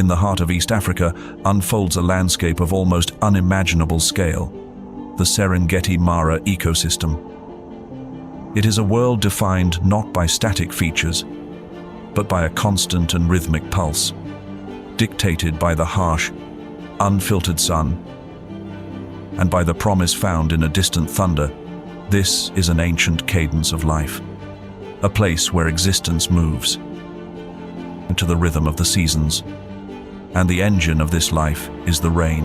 in the heart of East Africa, unfolds a landscape of almost unimaginable scale, the Serengeti Mara ecosystem. It is a world defined not by static features, but by a constant and rhythmic pulse, dictated by the harsh, unfiltered sun, and by the promise found in a distant thunder. This is an ancient cadence of life, a place where existence moves into the rhythm of the seasons. And the engine of this life is the rain.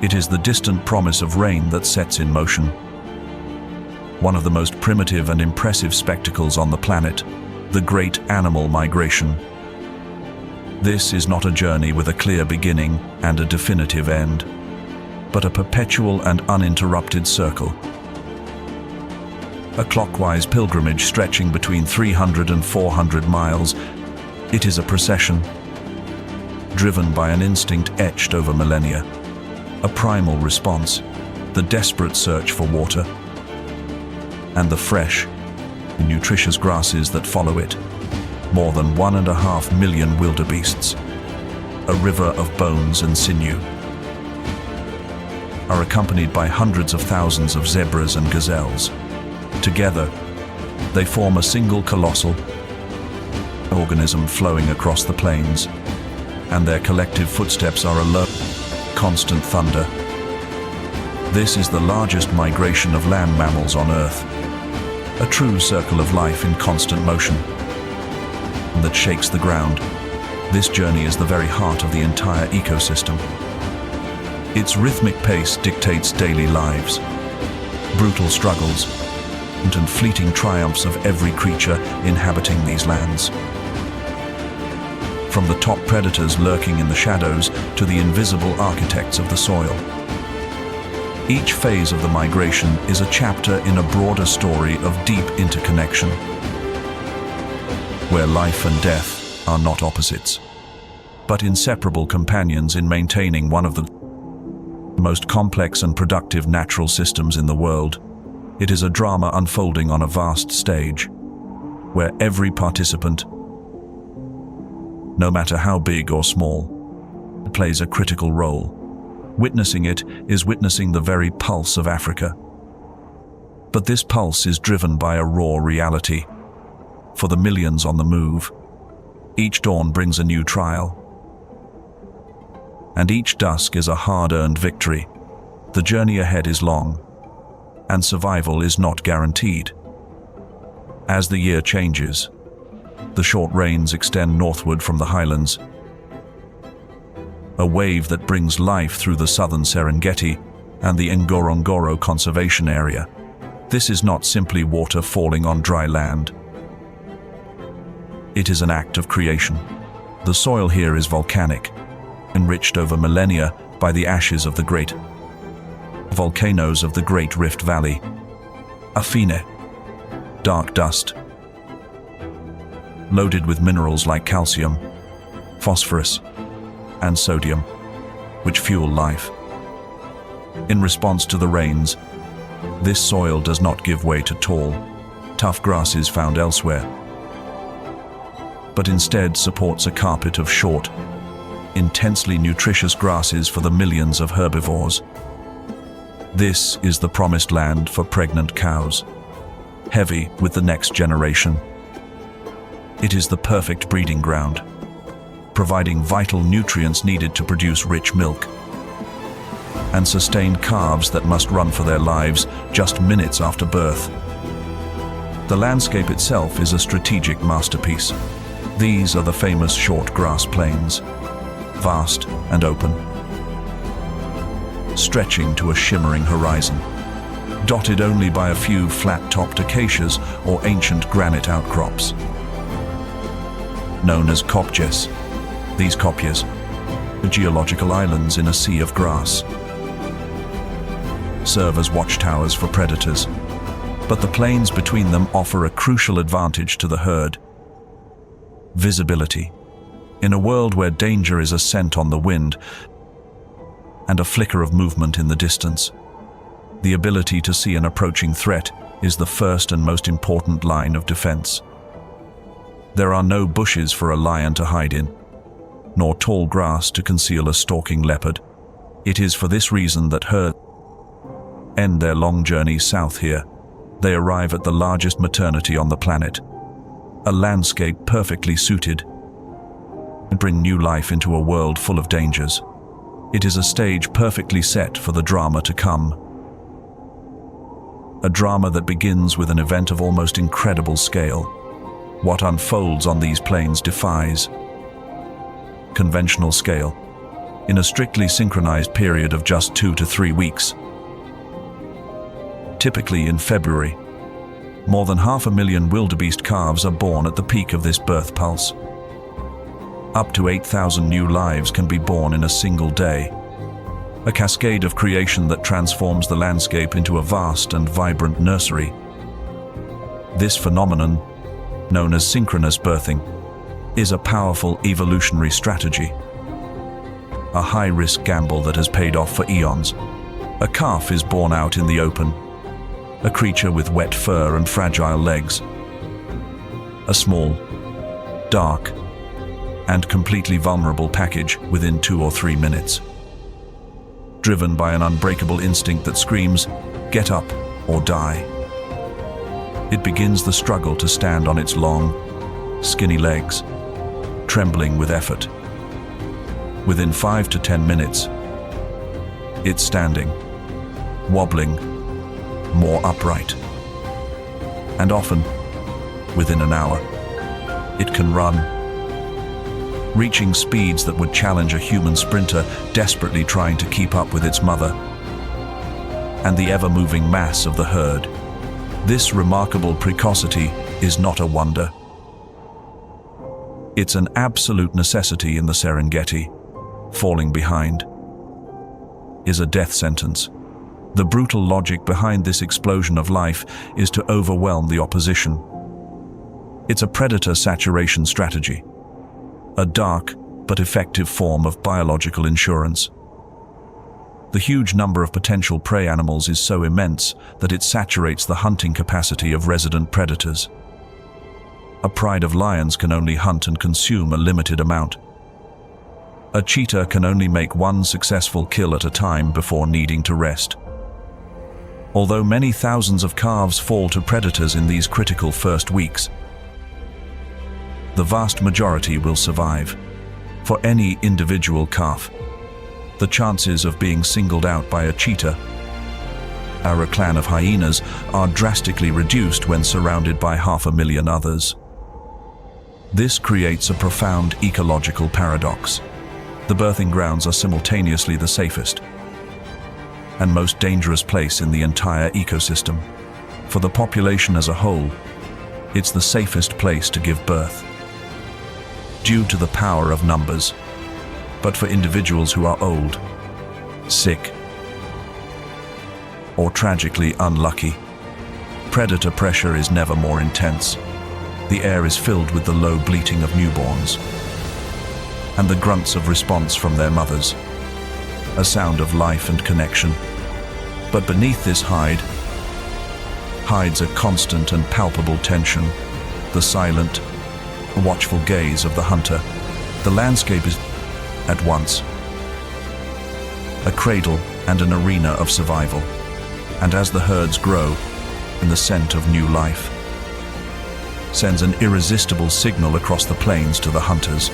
It is the distant promise of rain that sets in motion one of the most primitive and impressive spectacles on the planet, the great animal migration. This is not a journey with a clear beginning and a definitive end, but a perpetual and uninterrupted circle. A clockwise pilgrimage stretching between 300 and 400 miles. It is a procession, driven by an instinct etched over millennia, a primal response, the desperate search for water, and the fresh, nutritious grasses that follow it. More than 1.5 million wildebeests, a river of bones and sinew, are accompanied by hundreds of thousands of zebras and gazelles. Together, they form a single colossal organism flowing across the plains, and their collective footsteps are a low, constant thunder. This is the largest migration of land mammals on Earth, a true circle of life in constant motion that shakes the ground. This journey is the very heart of the entire ecosystem. Its rhythmic pace dictates daily lives, brutal struggles, and fleeting triumphs of every creature inhabiting these lands. From the top predators lurking in the shadows to the invisible architects of the soil. Each phase of the migration is a chapter in a broader story of deep interconnection, where life and death are not opposites, but inseparable companions in maintaining one of the most complex and productive natural systems in the world. It is a drama unfolding on a vast stage, where every participant, no matter how big or small, plays a critical role. Witnessing it is witnessing the very pulse of Africa. But this pulse is driven by a raw reality. For the millions on the move, each dawn brings a new trial, and each dusk is a hard-earned victory. The journey ahead is long, and survival is not guaranteed. As the year changes, the short rains extend northward from the highlands, a wave that brings life through the southern Serengeti and the Ngorongoro conservation area. This is not simply water falling on dry land. It is an act of creation. The soil here is volcanic, enriched over millennia by the ashes of the great volcanoes of the Great Rift Valley. Afine, dark dust, loaded with minerals like calcium, phosphorus, and sodium, which fuel life. In response to the rains, this soil does not give way to tall, tough grasses found elsewhere, but instead supports a carpet of short, intensely nutritious grasses for the millions of herbivores. This is the promised land for pregnant cows, heavy with the next generation. It is the perfect breeding ground, providing vital nutrients needed to produce rich milk, and sustain calves that must run for their lives just minutes after birth. The landscape itself is a strategic masterpiece. These are the famous short grass plains, vast and open, stretching to a shimmering horizon, dotted only by a few flat-topped acacias or ancient granite outcrops. Known as kopjes, these kopjes are geological islands in a sea of grass, serve as watchtowers for predators, but the plains between them offer a crucial advantage to the herd: visibility. In a world where danger is a scent on the wind and a flicker of movement in the distance, the ability to see an approaching threat is the first and most important line of defense. There are no bushes for a lion to hide in, nor tall grass to conceal a stalking leopard. It is for this reason that herds end their long journey south here. They arrive at the largest maternity on the planet, a landscape perfectly suited to bring new life into a world full of dangers. It is a stage perfectly set for the drama to come. A drama that begins with an event of almost incredible scale. What unfolds on these plains defies conventional scale. In a strictly synchronized period of just 2 to 3 weeks, typically in February, more than 500,000 wildebeest calves are born at the peak of this birth pulse. Up to 8,000 new lives can be born in a single day. A cascade of creation that transforms the landscape into a vast and vibrant nursery. This phenomenon, known as synchronous birthing, is a powerful evolutionary strategy. A high-risk gamble that has paid off for eons. A calf is born out in the open, a creature with wet fur and fragile legs. A small, dark, and completely vulnerable package within 2 or 3 minutes. Driven by an unbreakable instinct that screams, "Get up or die." It begins the struggle to stand on its long, skinny legs, trembling with effort. Within 5 to 10 minutes, it's standing, wobbling, more upright. And often, within an hour, it can run, reaching speeds that would challenge a human sprinter desperately trying to keep up with its mother and the ever-moving mass of the herd. This remarkable precocity is not a wonder. It's an absolute necessity in the Serengeti. Falling behind is a death sentence. The brutal logic behind this explosion of life is to overwhelm the opposition. It's a predator saturation strategy, a dark but effective form of biological insurance. The huge number of potential prey animals is so immense that it saturates the hunting capacity of resident predators. A pride of lions can only hunt and consume a limited amount. A cheetah can only make one successful kill at a time before needing to rest. Although many thousands of calves fall to predators in these critical first weeks, the vast majority will survive. For any individual calf, the chances of being singled out by a cheetah or a clan of hyenas are drastically reduced when surrounded by 500,000 others. This creates a profound ecological paradox. The birthing grounds are simultaneously the safest and most dangerous place in the entire ecosystem. For the population as a whole, it's the safest place to give birth, due to the power of numbers. But for individuals who are old, sick, or tragically unlucky, predator pressure is never more intense. The air is filled with the low bleating of newborns and the grunts of response from their mothers, a sound of life and connection. But beneath this hides a constant and palpable tension, the silent, watchful gaze of the hunter. The landscape is, at once, a cradle and an arena of survival. And as the herds grow, and the scent of new life sends an irresistible signal across the plains to the hunters.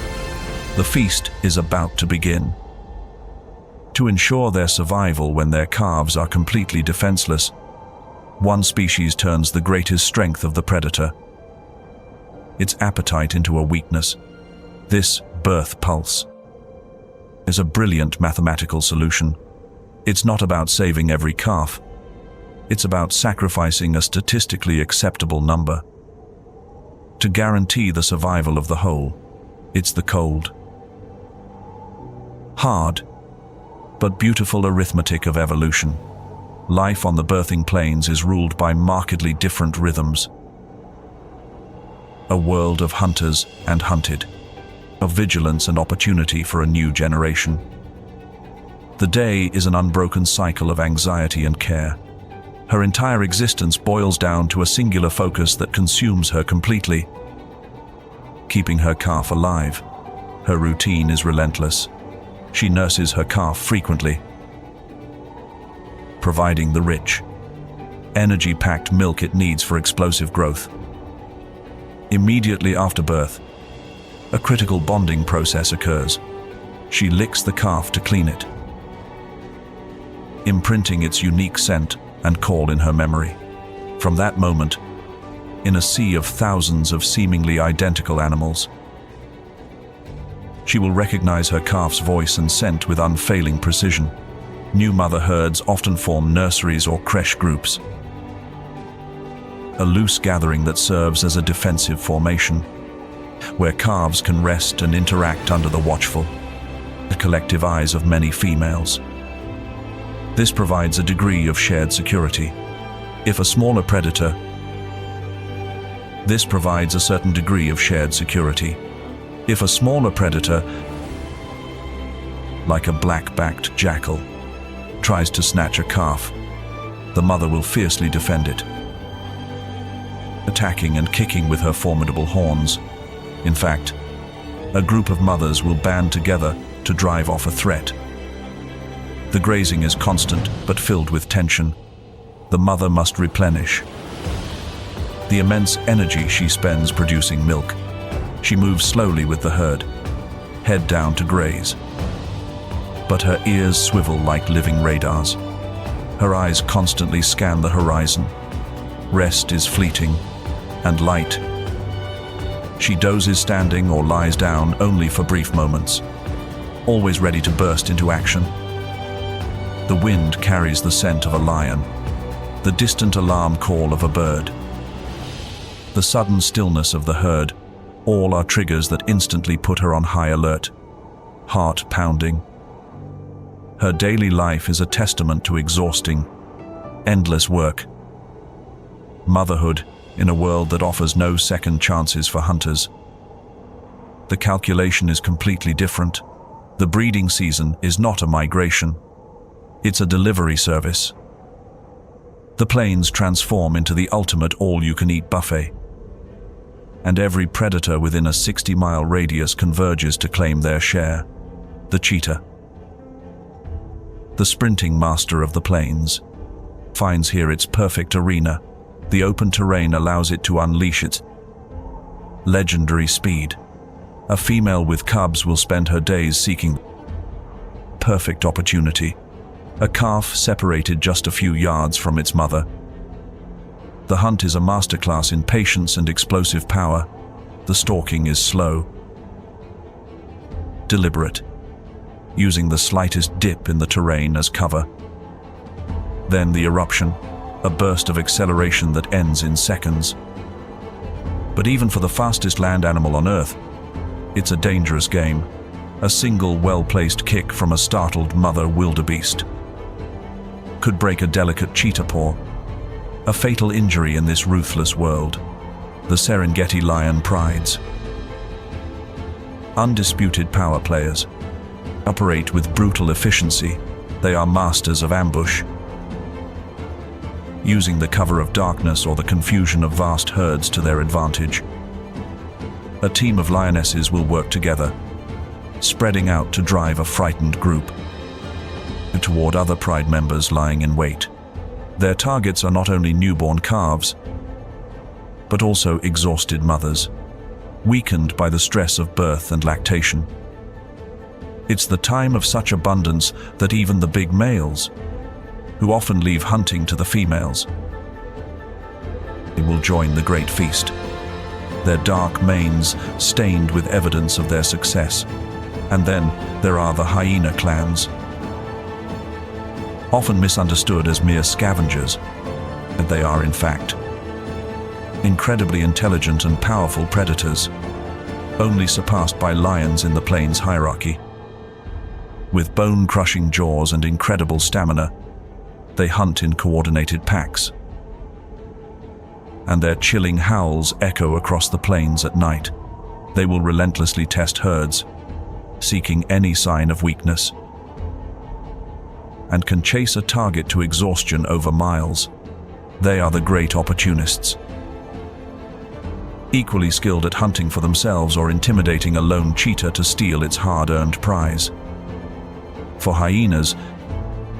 The feast is about to begin. To ensure their survival when their calves are completely defenseless, one species turns the greatest strength of the predator, its appetite, into a weakness. This birth pulse is a brilliant mathematical solution. It's not about saving every calf. It's about sacrificing a statistically acceptable number to guarantee the survival of the whole. It's the cold, hard, but beautiful arithmetic of evolution. Life on the birthing plains is ruled by markedly different rhythms. A world of hunters and hunted, of vigilance and opportunity for a new generation. The day is an unbroken cycle of anxiety and care. Her entire existence boils down to a singular focus that consumes her completely, keeping her calf alive, Her routine is relentless. She nurses her calf frequently, providing the rich, energy-packed milk it needs for explosive growth. Immediately after birth, a critical bonding process occurs. She licks the calf to clean it, imprinting its unique scent and call in her memory. From that moment, in a sea of thousands of seemingly identical animals, she will recognize her calf's voice and scent with unfailing precision. New mother herds often form nurseries or creche groups, a loose gathering that serves as a defensive formation, where calves can rest and interact under the watchful, collective eyes of many females. This provides a degree of shared security. If a smaller predator, this provides a certain degree of shared security. If a smaller predator, like a black-backed jackal, tries to snatch a calf, the mother will fiercely defend it, attacking and kicking with her formidable horns. In fact, a group of mothers will band together to drive off a threat. The grazing is constant but filled with tension. The mother must replenish the immense energy she spends producing milk. She moves slowly with the herd, head down to graze, but her ears swivel like living radars. Her eyes constantly scan the horizon. Rest is fleeting and light. She dozes standing or lies down only for brief moments, always ready to burst into action. The wind carries the scent of a lion, the distant alarm call of a bird, the sudden stillness of the herd. All are triggers that instantly put her on high alert, heart pounding. Her daily life is a testament to exhausting, endless work. Motherhood in a world that offers no second chances for hunters. The calculation is completely different. The breeding season is not a migration. It's a delivery service. The plains transform into the ultimate all-you-can-eat buffet, and every predator within a 60-mile radius converges to claim their share. The cheetah, the sprinting master of the plains, finds here its perfect arena. The open terrain allows it to unleash its legendary speed. A female with cubs will spend her days seeking perfect opportunity. A calf separated just a few yards from its mother. The hunt is a masterclass in patience and explosive power. The stalking is slow, deliberate, using the slightest dip in the terrain as cover. Then the eruption, a burst of acceleration that ends in seconds. But even for the fastest land animal on Earth, it's a dangerous game. A single well-placed kick from a startled mother wildebeest could break a delicate cheetah paw. A fatal injury in this ruthless world. The Serengeti lion prides. Undisputed power players. Operate with brutal efficiency. They are masters of ambush, using the cover of darkness or the confusion of vast herds to their advantage. A team of lionesses will work together, spreading out to drive a frightened group toward other pride members lying in wait. Their targets are not only newborn calves, but also exhausted mothers, weakened by the stress of birth and lactation. It's the time of such abundance that even the big males, who often leave hunting to the females, will join the great feast, their dark manes stained with evidence of their success. And then there are the hyena clans, often misunderstood as mere scavengers, and they are in fact incredibly intelligent and powerful predators, only surpassed by lions in the plains hierarchy. With bone-crushing jaws and incredible stamina, they hunt in coordinated packs, and their chilling howls echo across the plains at night. They will relentlessly test herds, seeking any sign of weakness, and can chase a target to exhaustion over miles. They are the great opportunists. equally skilled at hunting for themselves or intimidating a lone cheetah to steal its hard-earned prize. For hyenas,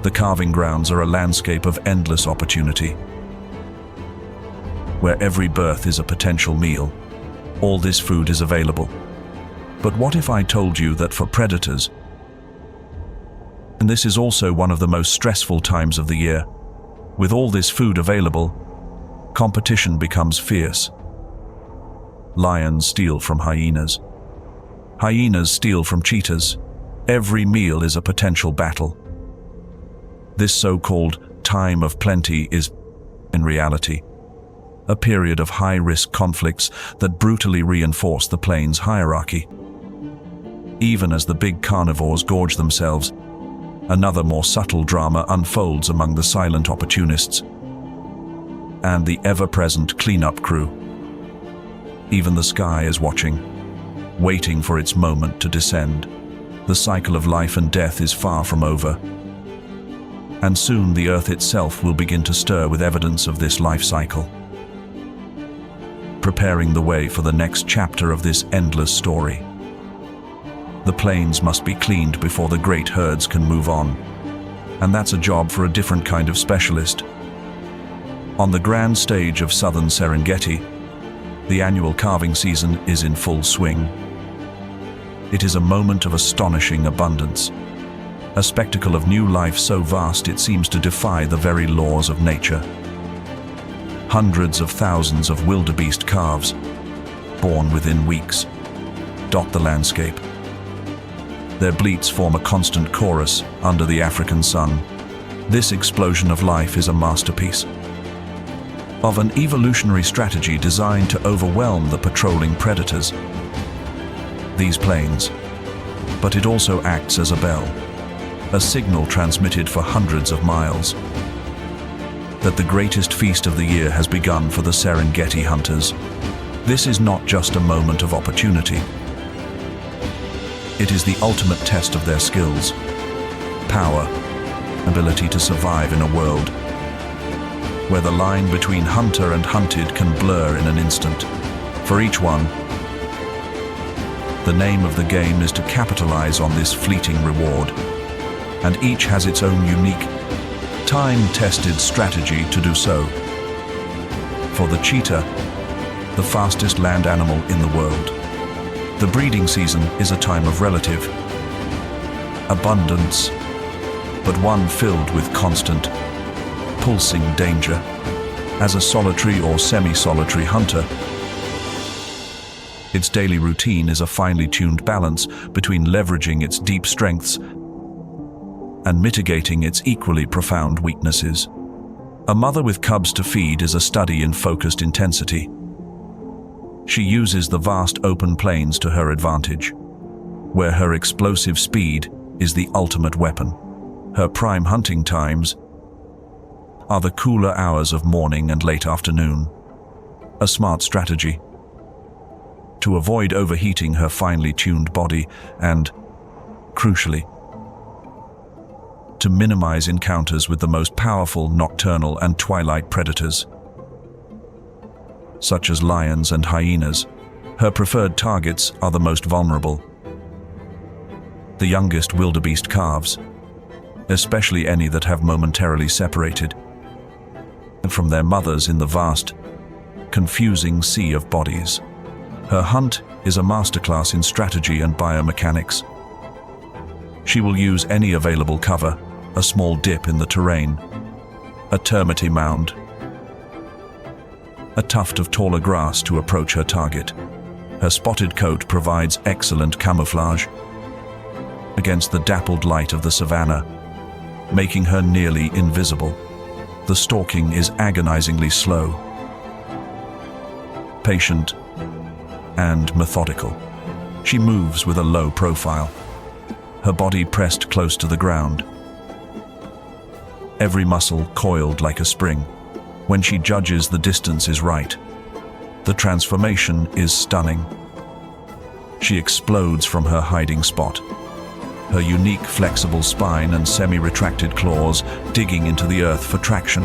the calving grounds are a landscape of endless opportunity, where every birth is a potential meal. All this food is available. But what if I told you that for predators, and this is also one of the most stressful times of the year, with all this food available, competition becomes fierce. Lions steal from hyenas. Hyenas steal from cheetahs. Every meal is a potential battle. This so-called time of plenty is, in reality, a period of high-risk conflicts that brutally reinforce the plains hierarchy. Even as the big carnivores gorge themselves, another more subtle drama unfolds among the silent opportunists and the ever-present cleanup crew. Even the sky is watching, waiting for its moment to descend. The cycle of life and death is far from over, and soon the earth itself will begin to stir with evidence of this life cycle, preparing the way for the next chapter of this endless story. The plains must be cleaned before the great herds can move on, and that's a job for a different kind of specialist. On the grand stage of southern Serengeti, the annual calving season is in full swing. It is a moment of astonishing abundance, a spectacle of new life so vast it seems to defy the very laws of nature. Hundreds of thousands of wildebeest calves, born within weeks, dot the landscape. Their bleats form a constant chorus under the African sun. This explosion of life is a masterpiece of an evolutionary strategy designed to overwhelm the patrolling predators. These plains, but it also acts as a bell, a signal transmitted for hundreds of miles, that the greatest feast of the year has begun for the Serengeti hunters. This is not just a moment of opportunity. It is the ultimate test of their skills, power, ability to survive in a world where the line between hunter and hunted can blur in an instant. For each one, the name of the game is to capitalize on this fleeting reward, and each has its own unique, time-tested strategy to do so. For the cheetah, the fastest land animal in the world, the breeding season is a time of relative abundance, but one filled with constant, pulsing danger. As a solitary or semi-solitary hunter, its daily routine is a finely tuned balance between leveraging its deep strengths and mitigating its equally profound weaknesses. A mother with cubs to feed is a study in focused intensity. She uses the vast open plains to her advantage, where her explosive speed is the ultimate weapon. Her prime hunting times are the cooler hours of morning and late afternoon. A smart strategy to avoid overheating her finely tuned body and, crucially, to minimize encounters with the most powerful nocturnal and twilight predators, such as lions and hyenas. Her preferred targets are the most vulnerable, the youngest wildebeest calves, especially any that have momentarily separated from their mothers in the vast, confusing sea of bodies. Her hunt is a masterclass in strategy and biomechanics. She will use any available cover, a small dip in the terrain, a termite mound, a tuft of taller grass to approach her target. Her spotted coat provides excellent camouflage against the dappled light of the savanna, making her nearly invisible. The stalking is agonizingly slow, patient, and methodical. She moves with a low profile, her body pressed close to the ground, every muscle coiled like a spring. When she judges the distance is right, the transformation is stunning. She explodes from her hiding spot, her unique flexible spine and semi-retracted claws digging into the earth for traction.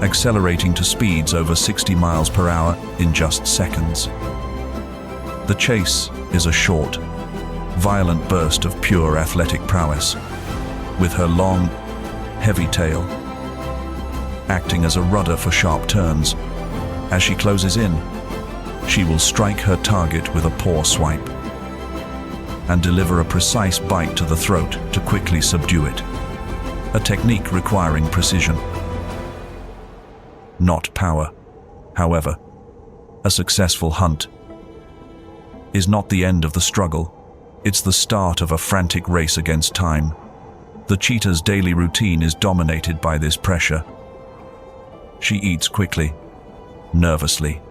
accelerating to speeds over 60 miles per hour in just seconds. The chase is a short, violent burst of pure athletic prowess, with her long, heavy tail acting as a rudder for sharp turns. As she closes in, she will strike her target with a paw swipe and deliver a precise bite to the throat to quickly subdue it, a technique requiring precision, not power. However, a successful hunt is not the end of the struggle, it's the start of a frantic race against time. The cheetah's daily routine is dominated by this pressure. She eats quickly, nervously.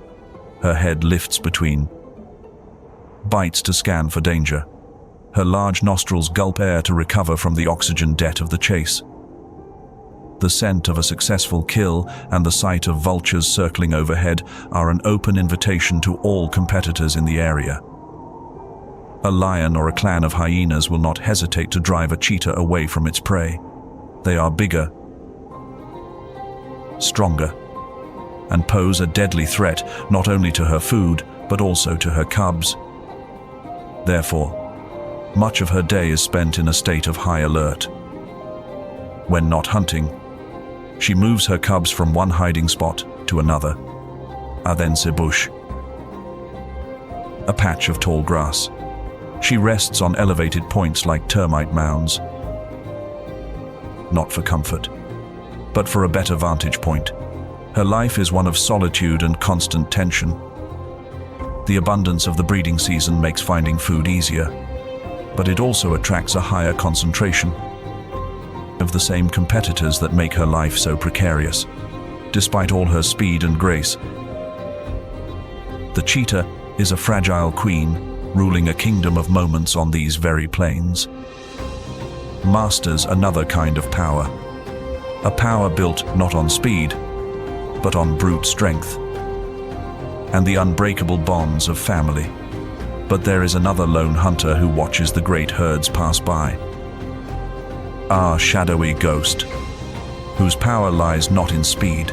Her head lifts between bites to scan for danger. Her large nostrils gulp air to recover from the oxygen debt of the chase. The scent of a successful kill and the sight of vultures circling overhead are an open invitation to all competitors in the area. A lion or a clan of hyenas will not hesitate to drive a cheetah away from its prey. They are bigger, stronger, and pose a deadly threat not only to her food, but also to her cubs. Therefore, much of her day is spent in a state of high alert. When not hunting, she moves her cubs from one hiding spot to another. Adense bush, a patch of tall grass. She rests on elevated points like termite mounds, not for comfort, but for a better vantage point. Her life is one of solitude and constant tension. The abundance of the breeding season makes finding food easier, but it also attracts a higher concentration of the same competitors that make her life so precarious. Despite all her speed and grace, the cheetah is a fragile queen, ruling a kingdom of moments on these very plains. Masters another kind of power, a power built not on speed, but on brute strength and the unbreakable bonds of family. But there is another lone hunter who watches the great herds pass by. Our shadowy ghost, whose power lies not in speed,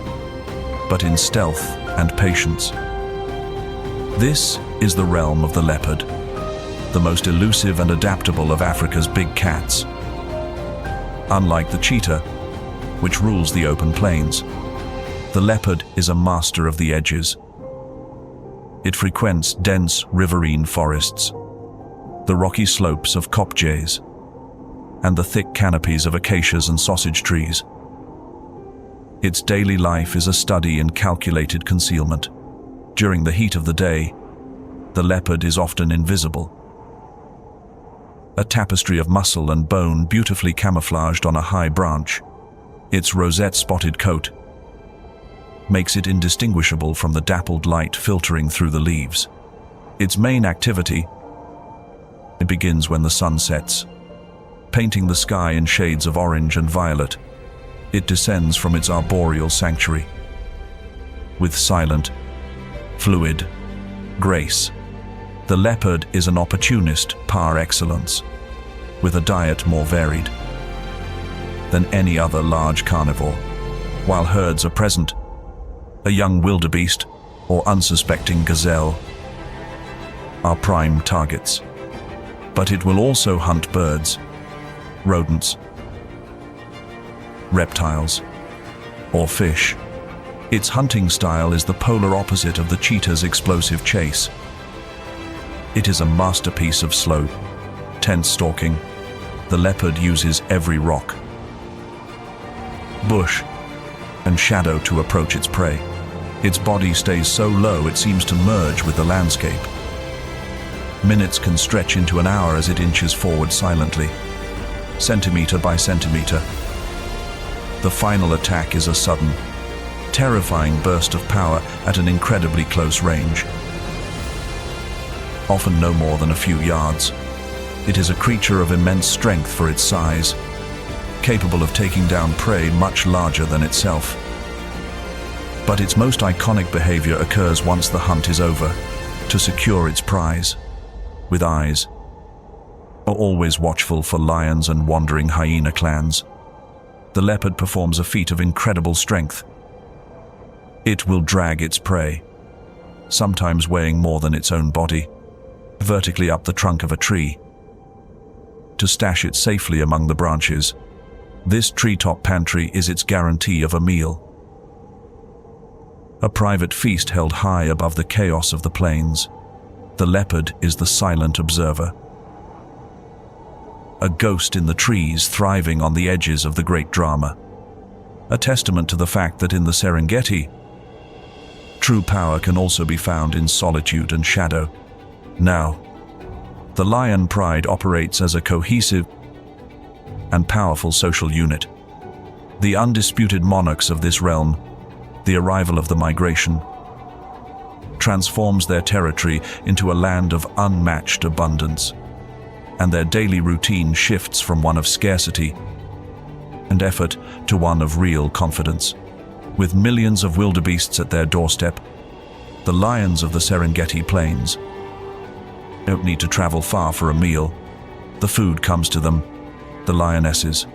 but in stealth and patience. This is the realm of the leopard, the most elusive and adaptable of Africa's big cats. Unlike the cheetah, which rules the open plains, the leopard is a master of the edges. It frequents dense riverine forests, the rocky slopes of kopjes, and the thick canopies of acacias and sausage trees. Its daily life is a study in calculated concealment. During the heat of the day, the leopard is often invisible, a tapestry of muscle and bone beautifully camouflaged on a high branch. Its rosette-spotted coat makes it indistinguishable from the dappled light filtering through the leaves. Its main activity begins when the sun sets, painting the sky in shades of orange and violet. It descends from its arboreal sanctuary with silent, fluid grace. The leopard is an opportunist par excellence, with a diet more varied than any other large carnivore. While herds are present, a young wildebeest or unsuspecting gazelle are prime targets. But it will also hunt birds, rodents, reptiles, or fish. Its hunting style is the polar opposite of the cheetah's explosive chase. It is a masterpiece of slow, tense stalking. The leopard uses every rock, bush, and shadow to approach its prey. Its body stays so low it seems to merge with the landscape. Minutes can stretch into an hour as it inches forward silently, centimeter by centimeter. The final attack is a sudden, terrifying burst of power at an incredibly close range, often no more than a few yards. It is a creature of immense strength for its size, capable of taking down prey much larger than itself. But its most iconic behavior occurs once the hunt is over. To secure its prize, with eyes always watchful for lions and wandering hyena clans, the leopard performs a feat of incredible strength. It will drag its prey, sometimes weighing more than its own body, vertically up the trunk of a tree, to stash it safely among the branches. This treetop pantry is its guarantee of a meal. A private feast held high above the chaos of the plains. The leopard is the silent observer, a ghost in the trees thriving on the edges of the great drama, a testament to the fact that in the Serengeti, true power can also be found in solitude and shadow. Now, the lion pride operates as a cohesive and powerful social unit. The undisputed monarchs of this realm, the arrival of the migration, transforms their territory into a land of unmatched abundance, and their daily routine shifts from one of scarcity and effort to one of real confidence. With millions of wildebeests at their doorstep, the lions of the Serengeti plains don't need to travel far for a meal. The food comes to them, the lionesses.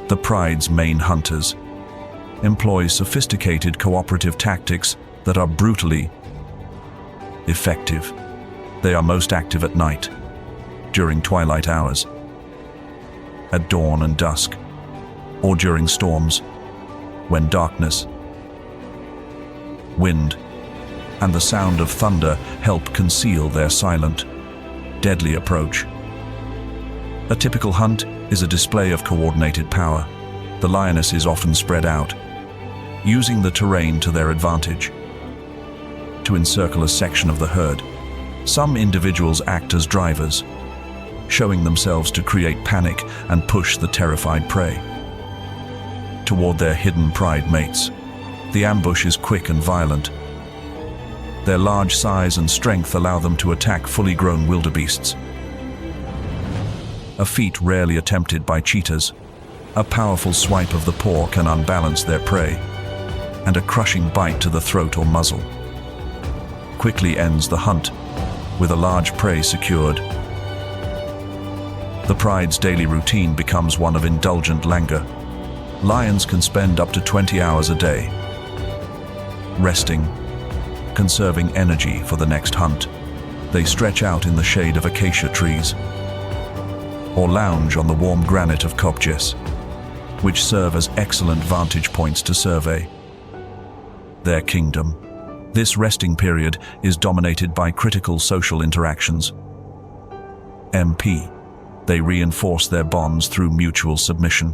The pride's main hunters employ sophisticated cooperative tactics that are brutally effective. They are most active at night, during twilight hours, at dawn and dusk, or during storms, when darkness, wind, and the sound of thunder help conceal their silent, deadly approach. A typical hunt is a display of coordinated power. The lionesses often spread out, using the terrain to their advantage to encircle a section of the herd. Some individuals act as drivers, showing themselves to create panic and push the terrified prey toward their hidden pride mates. The ambush is quick and violent. Their large size and strength allow them to attack fully grown wildebeests, a feat rarely attempted by cheetahs. A powerful swipe of the paw can unbalance their prey, and a crushing bite to the throat or muzzle quickly ends the hunt, with a large prey secured. The pride's daily routine becomes one of indulgent languor. Lions can spend up to 20 hours a day resting, conserving energy for the next hunt. They stretch out in the shade of acacia trees or lounge on the warm granite of kopjes, which serve as excellent vantage points to survey their kingdom. This resting period is dominated by critical social interactions. MP. They reinforce their bonds through mutual submission,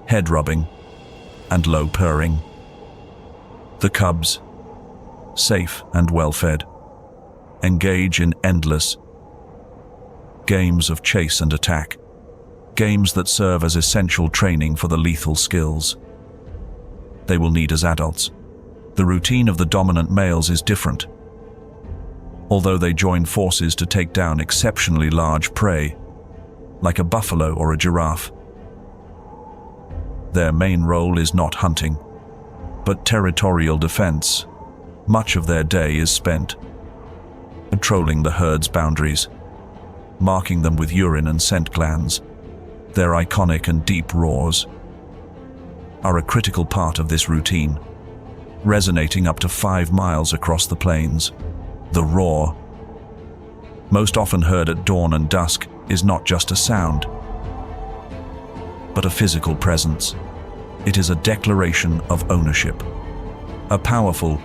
head rubbing, and low purring. The cubs, safe and well-fed, engage in endless games of chase and attack, games that serve as essential training for the lethal skills they will need as adults. The routine of the dominant males is different. Although they join forces to take down exceptionally large prey, like a buffalo or a giraffe, their main role is not hunting, but territorial defense. Much of their day is spent patrolling the herd's boundaries, marking them with urine and scent glands. Their iconic and deep roars are a critical part of this routine, resonating up to 5 miles across the plains. The roar, most often heard at dawn and dusk, is not just a sound, but a physical presence. It is a declaration of ownership, a powerful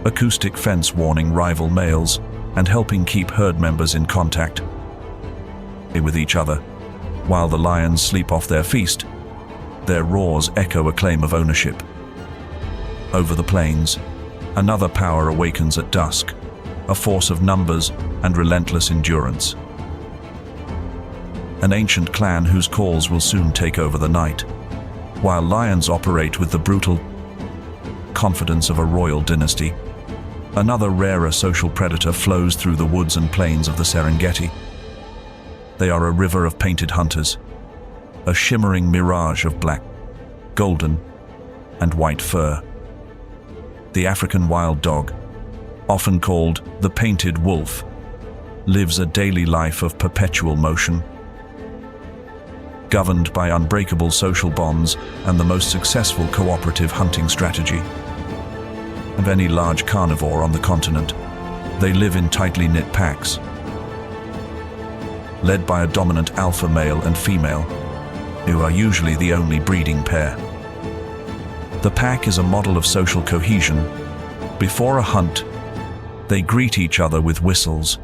acoustic fence warning rival males and helping keep herd members in contact with each other. While the lions sleep off their feast, their roars echo a claim of ownership. Over the plains, another power awakens at dusk, a force of numbers and relentless endurance. An ancient clan whose calls will soon take over the night, while lions operate with the brutal confidence of a royal dynasty. Another rarer social predator flows through the woods and plains of the Serengeti. They are a river of painted hunters, a shimmering mirage of black, golden, and white fur. The African wild dog, often called the painted wolf, lives a daily life of perpetual motion. governed by unbreakable social bonds and the most successful cooperative hunting strategy of any large carnivore on the continent. They live in tightly knit packs, led by a dominant alpha male and female, who are usually the only breeding pair. The pack is a model of social cohesion. Before a hunt, they greet each other with whistles,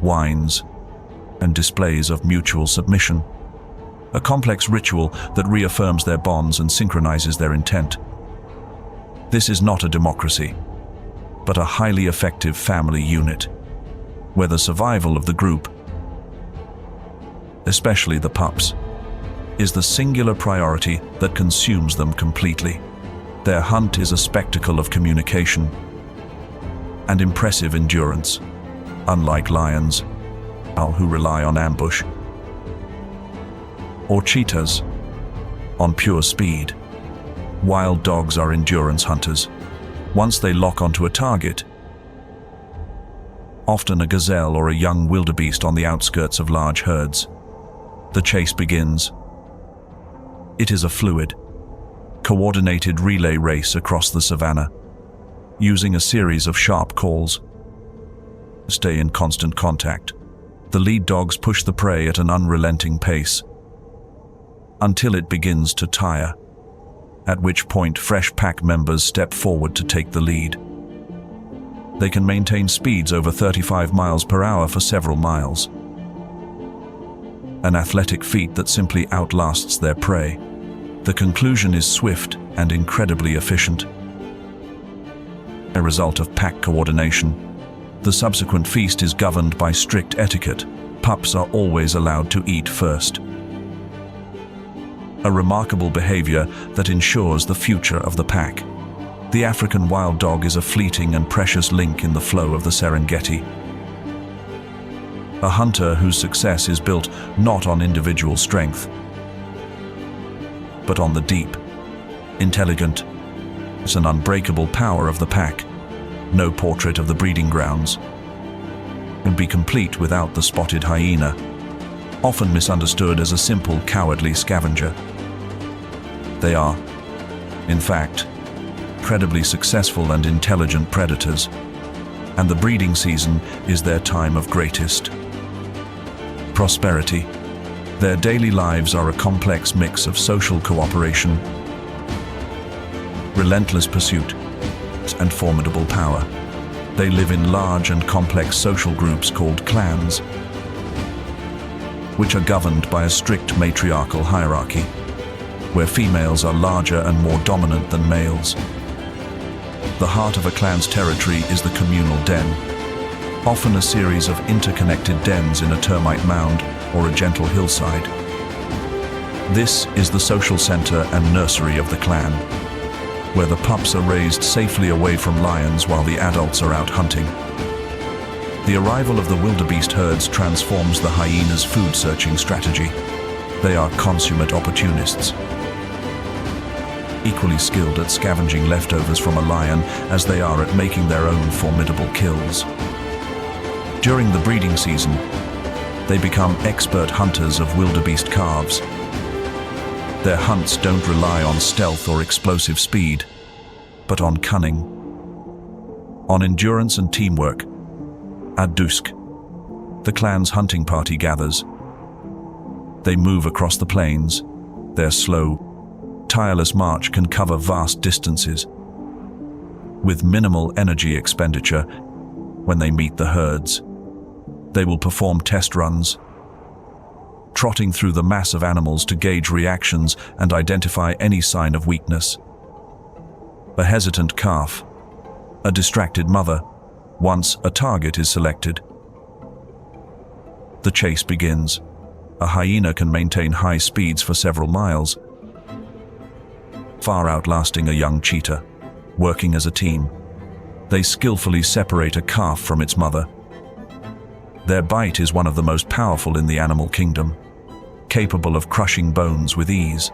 whines, and displays of mutual submission, a complex ritual that reaffirms their bonds and synchronizes their intent. This is not a democracy, but a highly effective family unit, where the survival of the group, especially the pups, is the singular priority that consumes them completely. Their hunt is a spectacle of communication and impressive endurance, unlike lions, who rely on ambush, or cheetahs on pure speed. Wild dogs are endurance hunters. Once they lock onto a target, often a gazelle or a young wildebeest on the outskirts of large herds, the chase begins. It is a fluid, coordinated relay race across the savanna, using a series of sharp calls to stay in constant contact. The lead dogs push the prey at an unrelenting pace until it begins to tire, at which point fresh pack members step forward to take the lead. They can maintain speeds over 35 miles per hour for several miles, an athletic feat that simply outlasts their prey. The conclusion is swift and incredibly efficient, a result of pack coordination. The subsequent feast is governed by strict etiquette. Pups are always allowed to eat first, a remarkable behavior that ensures the future of the pack. The African wild dog is a fleeting and precious link in the flow of the Serengeti, a hunter whose success is built not on individual strength, but on the deep, intelligent, and unbreakable power of the pack. No portrait of the breeding grounds can be complete without the spotted hyena, often misunderstood as a simple, cowardly scavenger. They are, in fact, incredibly successful and intelligent predators, and the breeding season is their time of greatest prosperity. Their daily lives are a complex mix of social cooperation, relentless pursuit, and formidable power. They live in large and complex social groups called clans, which are governed by a strict matriarchal hierarchy, where females are larger and more dominant than males. The heart of a clan's territory is the communal den, often a series of interconnected dens in a termite mound or a gentle hillside. This is the social center and nursery of the clan, where the pups are raised safely away from lions while the adults are out hunting. The arrival of the wildebeest herds transforms the hyenas' food-searching strategy. They are consummate opportunists, equally skilled at scavenging leftovers from a lion as they are at making their own formidable kills. During the breeding season, they become expert hunters of wildebeest calves. Their hunts don't rely on stealth or explosive speed, but on cunning, on endurance and teamwork. At dusk, the clan's hunting party gathers. They move across the plains. Their slow, tireless march can cover vast distances, with minimal energy expenditure. When they meet the herds, they will perform test runs, trotting through the mass of animals to gauge reactions and identify any sign of weakness. A hesitant calf, a distracted mother, once a target is selected. The chase begins. A hyena can maintain high speeds for several miles, far outlasting a young cheetah. Working as a team, they skillfully separate a calf from its mother. Their bite is one of the most powerful in the animal kingdom, capable of crushing bones with ease.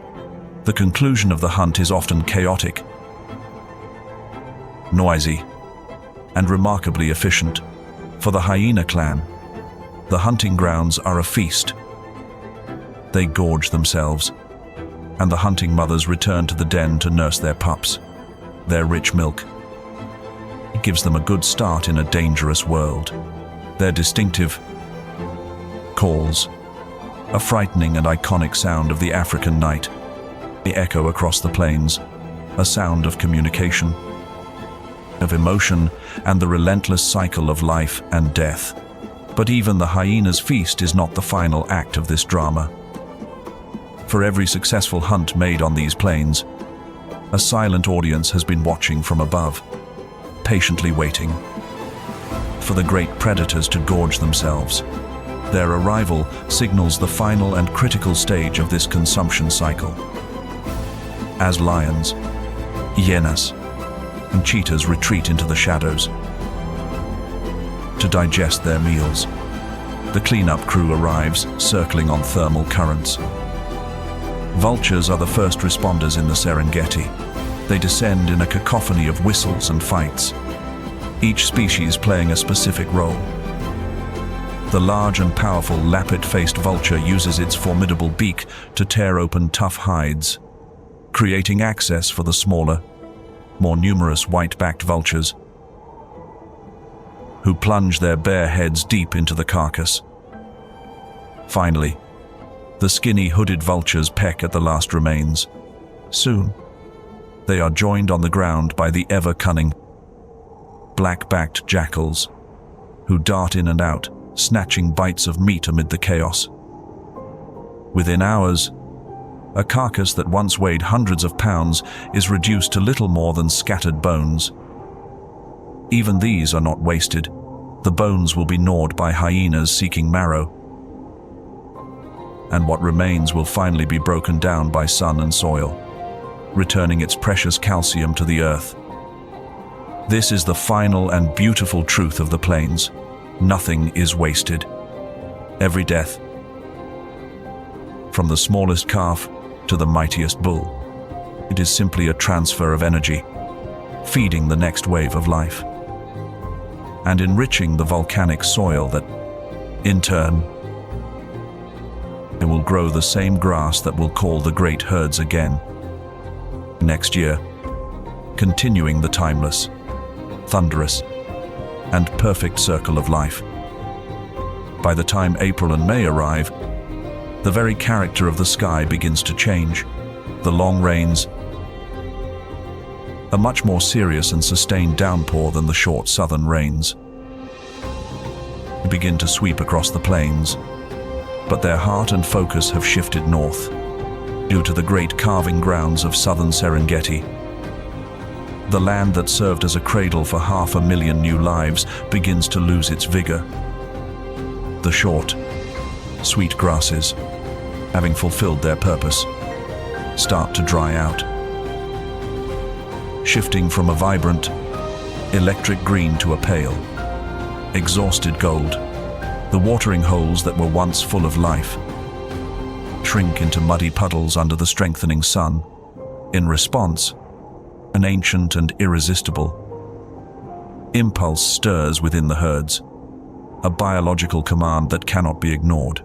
The conclusion of the hunt is often chaotic, noisy, and remarkably efficient. For the hyena clan, the hunting grounds are a feast, They gorge themselves, and the hunting mothers return to the den to nurse their pups. Their rich milk gives them a good start in a dangerous world. Their distinctive calls, a frightening and iconic sound of the African night, the echo across the plains, a sound of communication, of emotion, and the relentless cycle of life and death. But even the hyena's feast is not the final act of this drama. For every successful hunt made on these plains, a silent audience has been watching from above, patiently waiting for the great predators to gorge themselves. Their arrival signals the final and critical stage of this consumption cycle. As lions, hyenas, and cheetahs retreat into the shadows to digest their meals, the cleanup crew arrives, circling on thermal currents. Vultures are the first responders in the Serengeti. They descend in a cacophony of whistles and fights, each species playing a specific role. The large and powerful lappet-faced vulture uses its formidable beak to tear open tough hides, creating access for the smaller, more numerous white-backed vultures, who plunge their bare heads deep into the carcass. Finally, the skinny hooded vultures peck at the last remains. Soon, they are joined on the ground by the ever-cunning, black-backed jackals, who dart in and out, snatching bites of meat amid the chaos. Within hours, a carcass that once weighed hundreds of pounds is reduced to little more than scattered bones. Even these are not wasted. The bones will be gnawed by hyenas seeking marrow, and what remains will finally be broken down by sun and soil, returning its precious calcium to the earth. This is the final and beautiful truth of the plains. Nothing is wasted. Every death, from the smallest calf to the mightiest bull, it is simply a transfer of energy, feeding the next wave of life, and enriching the volcanic soil that, in turn, it will grow the same grass that will call the great herds again next year, continuing the timeless, thunderous, and perfect circle of life. By the time April and May arrive, the very character of the sky begins to change. The long rains, a much more serious and sustained downpour than the short southern rains, begin to sweep across the plains, but their heart and focus have shifted north, due to the great calving grounds of southern Serengeti. The land that served as a cradle for 500,000 new lives begins to lose its vigor. The short, sweet grasses, having fulfilled their purpose, start to dry out, shifting from a vibrant, electric green to a pale, exhausted gold. The watering holes that were once full of life shrink into muddy puddles under the strengthening sun. In response, an ancient and irresistible impulse stirs within the herds, a biological command that cannot be ignored.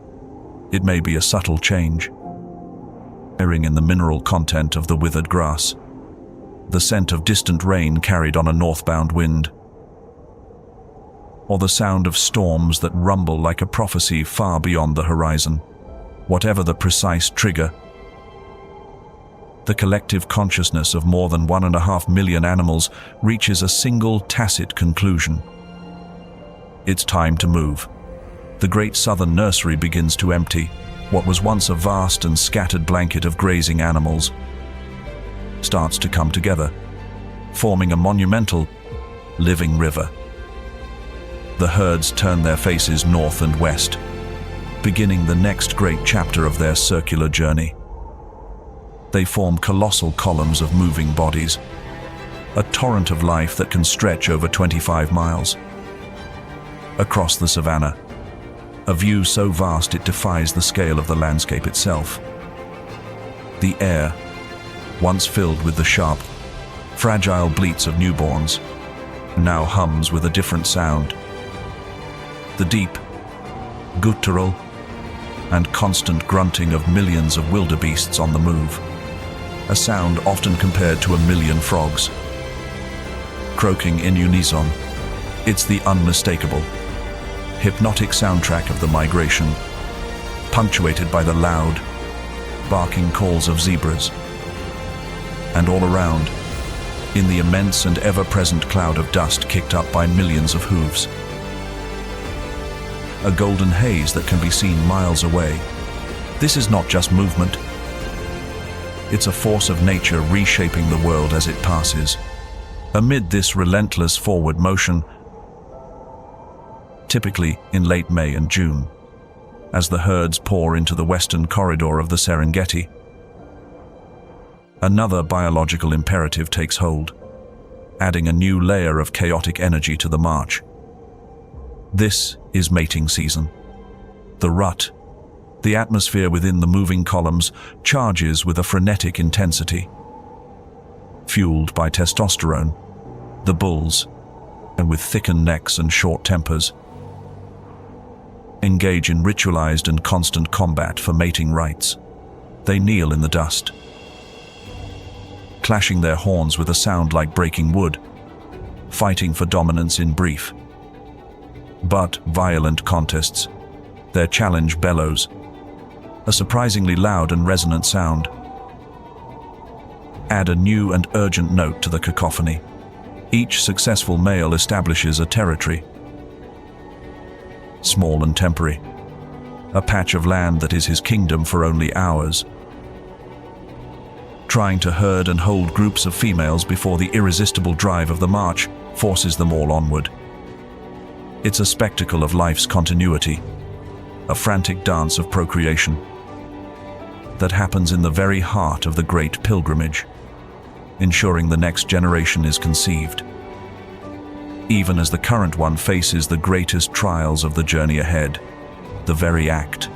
It may be a subtle change, erring in the mineral content of the withered grass, the scent of distant rain carried on a northbound wind, or the sound of storms that rumble like a prophecy far beyond the horizon. Whatever the precise trigger, the collective consciousness of more than 1.5 million animals reaches a single tacit conclusion. It's time to move. The great southern nursery begins to empty. What was once a vast and scattered blanket of grazing animals starts to come together, forming a monumental, living river. The herds turn their faces north and west, beginning the next great chapter of their circular journey. They form colossal columns of moving bodies, a torrent of life that can stretch over 25 miles. Across the Savanna, a view so vast it defies the scale of the landscape itself. The air, once filled with the sharp, fragile bleats of newborns, now hums with a different sound. The deep, guttural, and constant grunting of millions of wildebeests on the move, a sound often compared to a million frogs. Croaking in unison, it's the unmistakable, hypnotic soundtrack of the migration, punctuated by the loud, barking calls of zebras. And all around, in the immense and ever-present cloud of dust kicked up by millions of hooves, a golden haze that can be seen miles away. This is not just movement. It's a force of nature reshaping the world as it passes. Amid this relentless forward motion, typically in late May and June, as the herds pour into the western corridor of the Serengeti, another biological imperative takes hold, adding a new layer of chaotic energy to the march. This is mating season. The rut, the atmosphere within the moving columns, charges with a frenetic intensity. Fueled by testosterone, the bulls, and with thickened necks and short tempers, engage in ritualized and constant combat for mating rights. They kneel in the dust, clashing their horns with a sound like breaking wood, fighting for dominance in brief but violent contests. Their challenge bellows, a surprisingly loud and resonant sound. Add a new and urgent note to the cacophony. Each successful male establishes a territory, small and temporary, a patch of land that is his kingdom for only hours, trying to herd and hold groups of females before the irresistible drive of the march forces them all onward. It's a spectacle of life's continuity, a frantic dance of procreation that happens in the very heart of the great pilgrimage, ensuring the next generation is conceived, even as the current one faces the greatest trials of the journey ahead. The very act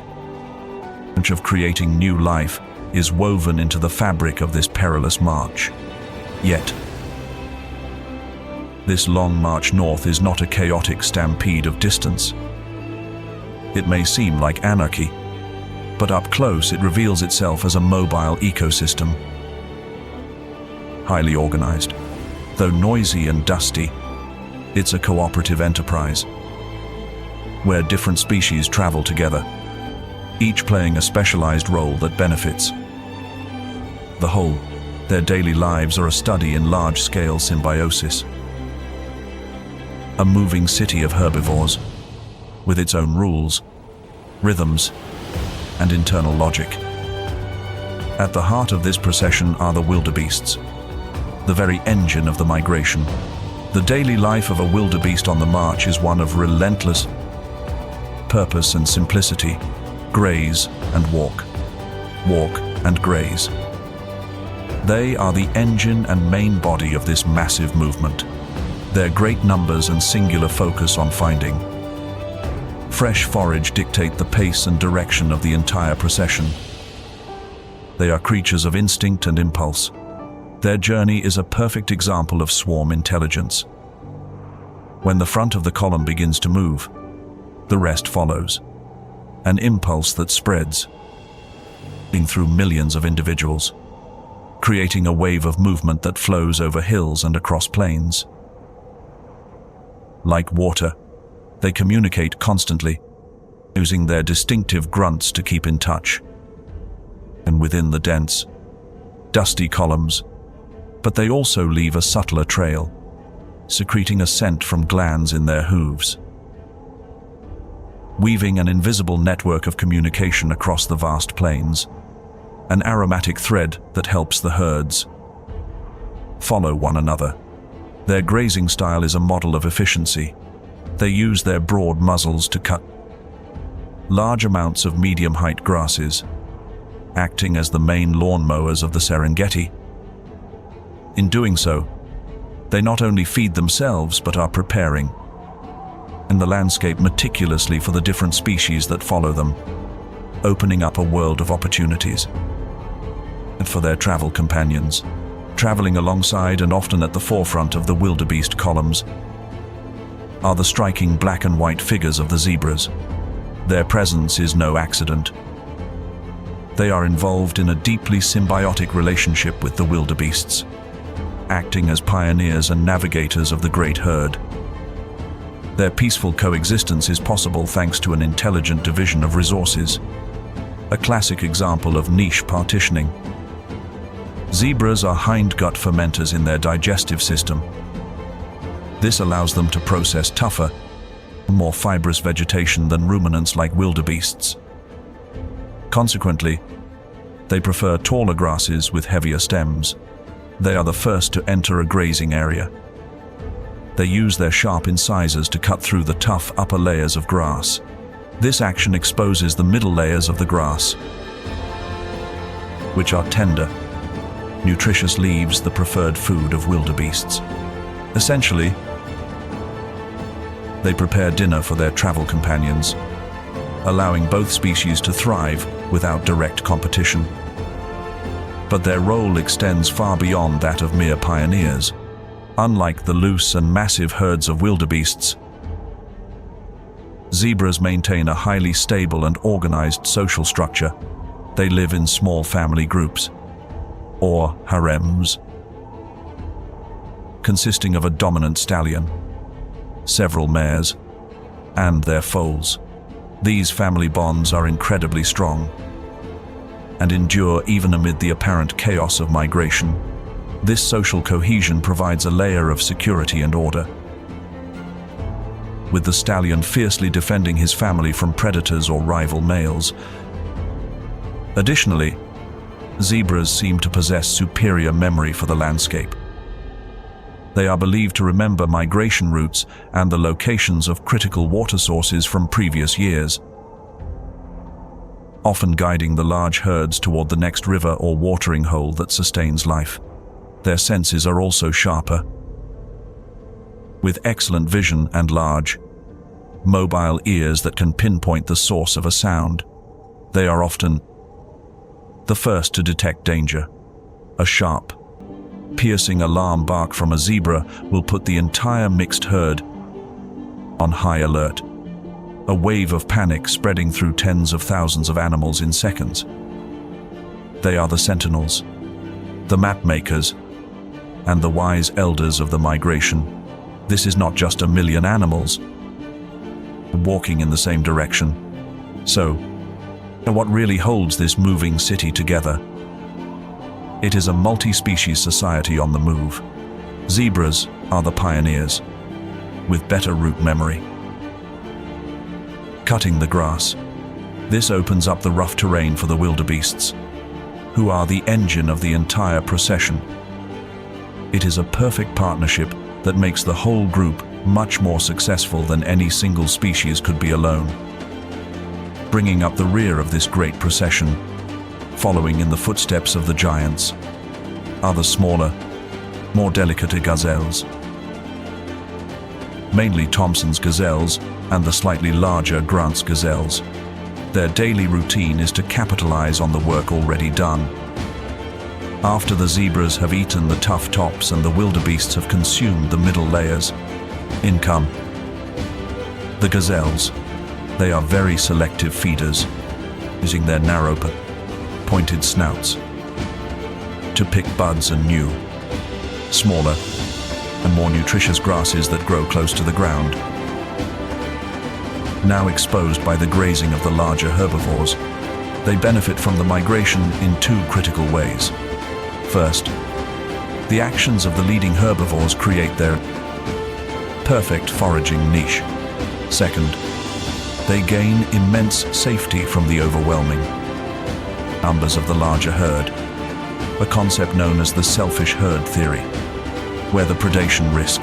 of creating new life is woven into the fabric of this perilous march. Yet, this long march north is not a chaotic stampede of distance. It may seem like anarchy, but up close it reveals itself as a mobile ecosystem. Highly organized, though noisy and dusty, it's a cooperative enterprise, where different species travel together, each playing a specialized role that benefits the whole. Their daily lives are a study in large-scale symbiosis. A moving city of herbivores, with its own rules, rhythms, and internal logic. At the heart of this procession are the wildebeests, the very engine of the migration. The daily life of a wildebeest on the march is one of relentless purpose and simplicity. Graze and walk, walk and graze. They are the engine and main body of this massive movement. Their great numbers and singular focus on finding fresh forage dictate the pace and direction of the entire procession. They are creatures of instinct and impulse. Their journey is a perfect example of swarm intelligence. When the front of the column begins to move, the rest follows. An impulse that spreads through millions of individuals, creating a wave of movement that flows over hills and across plains. Like water, they communicate constantly, using their distinctive grunts to keep in touch. And within the dense, dusty columns, but they also leave a subtler trail, secreting a scent from glands in their hooves, weaving an invisible network of communication across the vast plains, an aromatic thread that helps the herds follow one another. Their grazing style is a model of efficiency. They use their broad muzzles to cut large amounts of medium-height grasses, acting as the main lawn mowers of the Serengeti. In doing so, they not only feed themselves but are preparing in the landscape meticulously for the different species that follow them, opening up a world of opportunities. And for their travel companions, traveling alongside and often at the forefront of the wildebeest columns, are the striking black and white figures of the zebras. Their presence is no accident. They are involved in a deeply symbiotic relationship with the wildebeests, acting as pioneers and navigators of the great herd. Their peaceful coexistence is possible thanks to an intelligent division of resources, a classic example of niche partitioning. Zebras are hindgut fermenters in their digestive system. This allows them to process tougher, more fibrous vegetation than ruminants like wildebeests. Consequently, they prefer taller grasses with heavier stems. They are the first to enter a grazing area. They use their sharp incisors to cut through the tough upper layers of grass. This action exposes the middle layers of the grass, which are tender, nutritious leaves, the preferred food of wildebeests. Essentially, they prepare dinner for their travel companions, allowing both species to thrive without direct competition. But their role extends far beyond that of mere pioneers. Unlike the loose and massive herds of wildebeests, zebras maintain a highly stable and organized social structure. They live in small family groups, or harems, consisting of a dominant stallion, several mares, and their foals. These family bonds are incredibly strong and endure even amid the apparent chaos of migration. This social cohesion provides a layer of security and order, with the stallion fiercely defending his family from predators or rival males. Additionally, zebras seem to possess superior memory for the landscape. They are believed to remember migration routes and the locations of critical water sources from previous years, often guiding the large herds toward the next river or watering hole that sustains life. Their senses are also sharper, with excellent vision and large, mobile ears that can pinpoint the source of a sound. They are often the first to detect danger. A sharp, piercing alarm bark from a zebra will put the entire mixed herd on high alert, a wave of panic spreading through tens of thousands of animals in seconds. They are the sentinels, the map makers, and the wise elders of the migration. This is not just a million animals walking in the same direction. So, what really holds this moving city together? It is a multi-species society on the move. Zebras are the pioneers, with better route memory. Cutting the grass. This opens up the rough terrain for the wildebeests, who are the engine of the entire procession. It is a perfect partnership that makes the whole group much more successful than any single species could be alone. Bringing up the rear of this great procession, following in the footsteps of the giants, are the smaller, more delicate gazelles. Mainly Thompson's gazelles and the slightly larger Grant's gazelles. Their daily routine is to capitalize on the work already done. After the zebras have eaten the tough tops and the wildebeests have consumed the middle layers, in come the gazelles. They are very selective feeders, using their narrow pointed snouts to pick buds and new, smaller and more nutritious grasses that grow close to the ground. Now exposed by the grazing of the larger herbivores, they benefit from the migration in two critical ways. First, the actions of the leading herbivores create their perfect foraging niche. Second, they gain immense safety from the overwhelming numbers of the larger herd, a concept known as the selfish herd theory, where the predation risk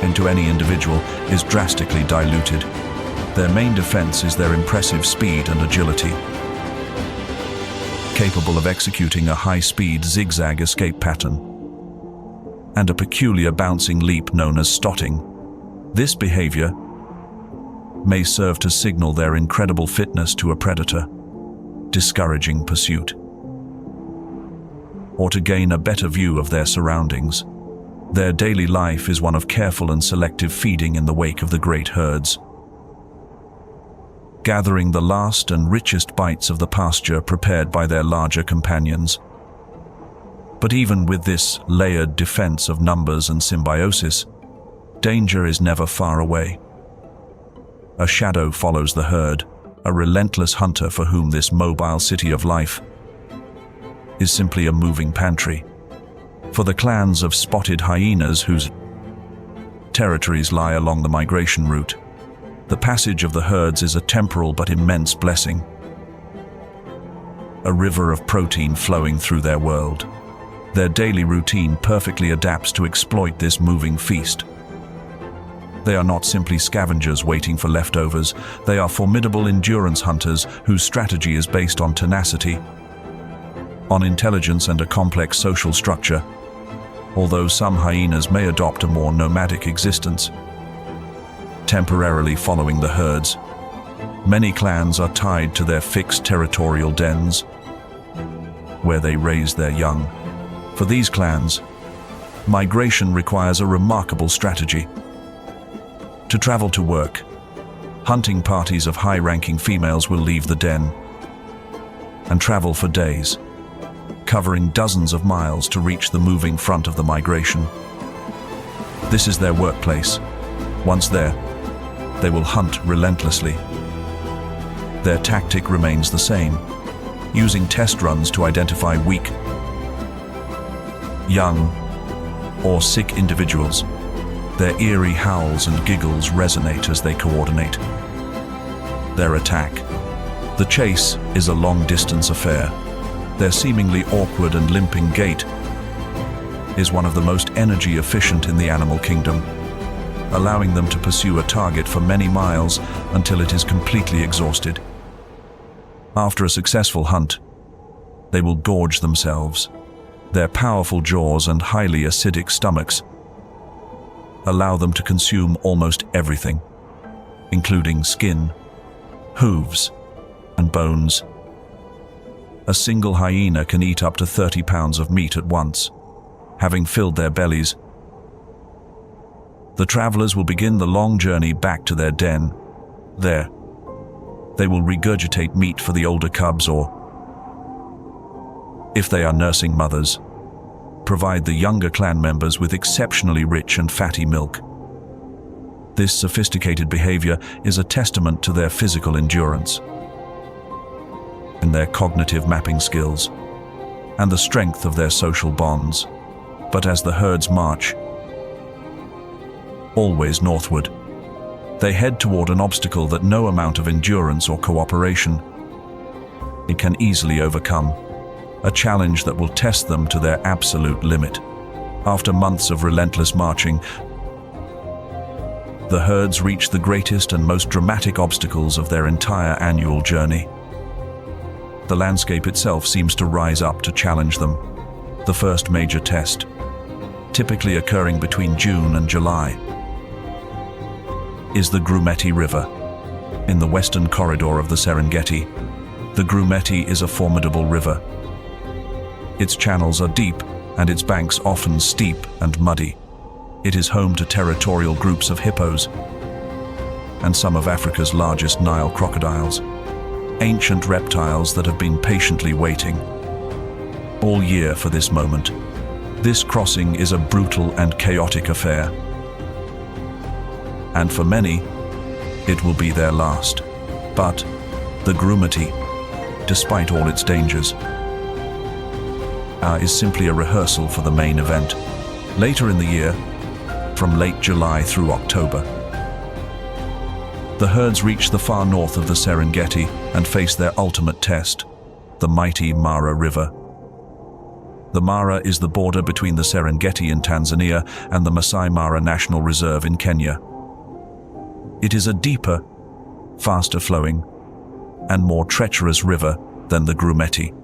into any individual is drastically diluted. Their main defense is their impressive speed and agility, capable of executing a high-speed zigzag escape pattern, and a peculiar bouncing leap known as stalking. This behavior may serve to signal their incredible fitness to a predator, discouraging pursuit, or to gain a better view of their surroundings. Their daily life is one of careful and selective feeding in the wake of the great herds. gathering the last and richest bites of the pasture prepared by their larger companions. But even with this layered defense of numbers and symbiosis, danger is never far away. A shadow follows the herd, a relentless hunter for whom this mobile city of life is simply a moving pantry. For the clans of spotted hyenas whose territories lie along the migration route, the passage of the herds is a temporal but immense blessing. A river of protein flowing through their world. Their daily routine perfectly adapts to exploit this moving feast. They are not simply scavengers waiting for leftovers, they are formidable endurance hunters whose strategy is based on tenacity, on intelligence and a complex social structure. Although some hyenas may adopt a more nomadic existence, temporarily following the herds, many clans are tied to their fixed territorial dens, where they raise their young. For these clans, migration requires a remarkable strategy. To travel to work, hunting parties of high-ranking females will leave the den and travel for days, covering dozens of miles to reach the moving front of the migration. This is their workplace. Once there, they will hunt relentlessly. Their tactic remains the same, using test runs to identify weak, young, or sick individuals. Their eerie howls and giggles resonate as they coordinate their attack. The chase is a long-distance affair. Their seemingly awkward and limping gait is one of the most energy-efficient in the animal kingdom, allowing them to pursue a target for many miles until it is completely exhausted. After a successful hunt, they will gorge themselves. Their powerful jaws and highly acidic stomachs allow them to consume almost everything, including skin, hooves, and bones. A single hyena can eat up to 30 pounds of meat at once. Having filled their bellies, the travelers will begin the long journey back to their den. There, they will regurgitate meat for the older cubs or, if they are nursing mothers, provide the younger clan members with exceptionally rich and fatty milk. This sophisticated behavior is a testament to their physical endurance and their cognitive mapping skills, and the strength of their social bonds. But as the herds march, always northward, they head toward an obstacle that no amount of endurance or cooperation it can easily overcome. A challenge that will test them to their absolute limit. After months of relentless marching, the herds reach the greatest and most dramatic obstacles of their entire annual journey. The landscape itself seems to rise up to challenge them. The first major test, typically occurring between June and July, is the Grumeti River. In the western corridor of the Serengeti, the Grumeti is a formidable river. Its channels are deep, and its banks often steep and muddy. It is home to territorial groups of hippos and some of Africa's largest Nile crocodiles, ancient reptiles that have been patiently waiting all year for this moment. This crossing is a brutal and chaotic affair, and for many, it will be their last. But the Grumeti, despite all its dangers, is simply a rehearsal for the main event. Later in the year, from late July through October, the herds reach the far north of the Serengeti and face their ultimate test, the mighty Mara River. The Mara is the border between the Serengeti in Tanzania and the Masai Mara National Reserve in Kenya. It is a deeper, faster-flowing, and more treacherous river than the Grumeti.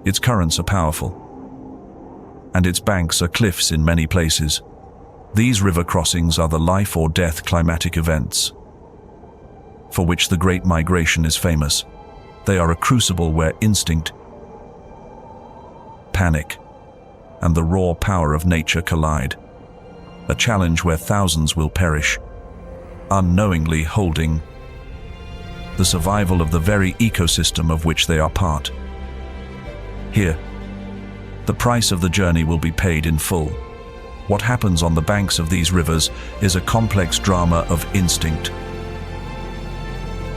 Its currents are powerful, and its banks are cliffs in many places. These river crossings are the life or death climatic events for which the Great Migration is famous. They are a crucible where instinct, panic, and the raw power of nature collide. A challenge where thousands will perish, unknowingly holding the survival of the very ecosystem of which they are part. Here, the price of the journey will be paid in full. What happens on the banks of these rivers is a complex drama of instinct,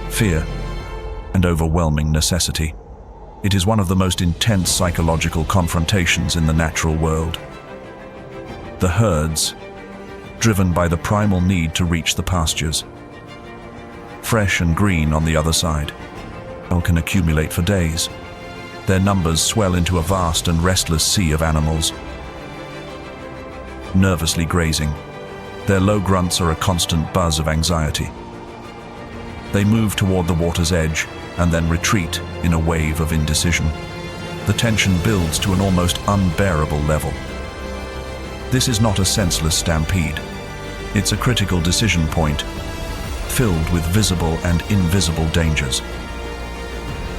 fear, and overwhelming necessity. It is one of the most intense psychological confrontations in the natural world. The herds, driven by the primal need to reach the pastures, fresh and green on the other side, can accumulate for days. Their numbers swell into a vast and restless sea of animals, nervously grazing. Their low grunts are a constant buzz of anxiety. They move toward the water's edge and then retreat in a wave of indecision. The tension builds to an almost unbearable level. This is not a senseless stampede. It's a critical decision point, filled with visible and invisible dangers.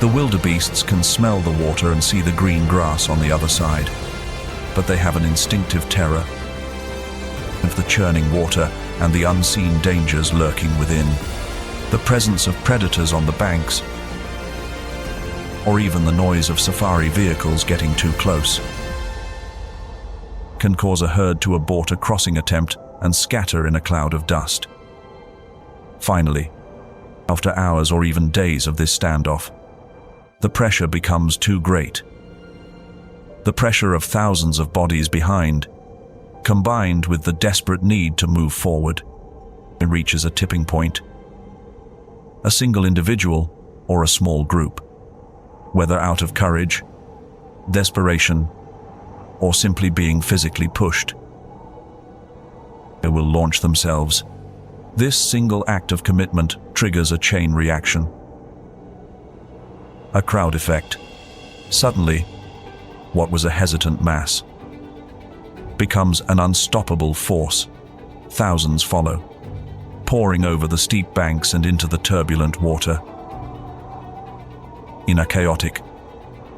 The wildebeests can smell the water and see the green grass on the other side, but they have an instinctive terror of the churning water and the unseen dangers lurking within. The presence of predators on the banks, or even the noise of safari vehicles getting too close, can cause a herd to abort a crossing attempt and scatter in a cloud of dust. Finally, after hours or even days of this standoff, the pressure becomes too great. The pressure of thousands of bodies behind, combined with the desperate need to move forward, it reaches a tipping point. A single individual or a small group, whether out of courage, desperation, or simply being physically pushed, they will launch themselves. This single act of commitment triggers a chain reaction. A crowd effect. Suddenly, what was a hesitant mass becomes an unstoppable force. Thousands follow, pouring over the steep banks and into the turbulent water. In a chaotic,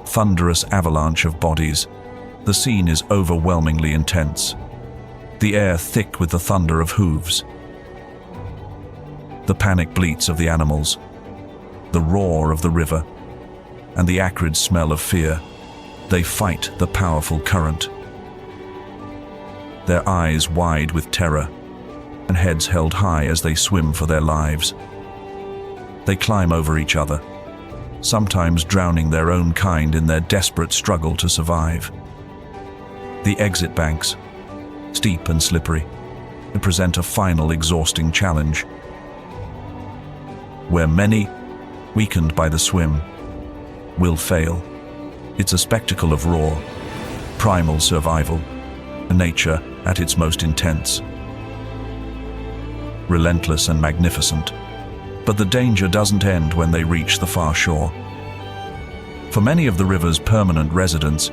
thunderous avalanche of bodies, the scene is overwhelmingly intense, the air thick with the thunder of hooves, the panic bleats of the animals, the roar of the river, and the acrid smell of fear. They fight the powerful current, their eyes wide with terror and heads held high as they swim for their lives. They climb over each other, sometimes drowning their own kind in their desperate struggle to survive. The exit banks, steep and slippery, present a final exhausting challenge, where many, weakened by the swim, will fail. It's a spectacle of raw, primal survival, nature at its most intense, relentless and magnificent. But the danger doesn't end when they reach the far shore. For many of the river's permanent residents,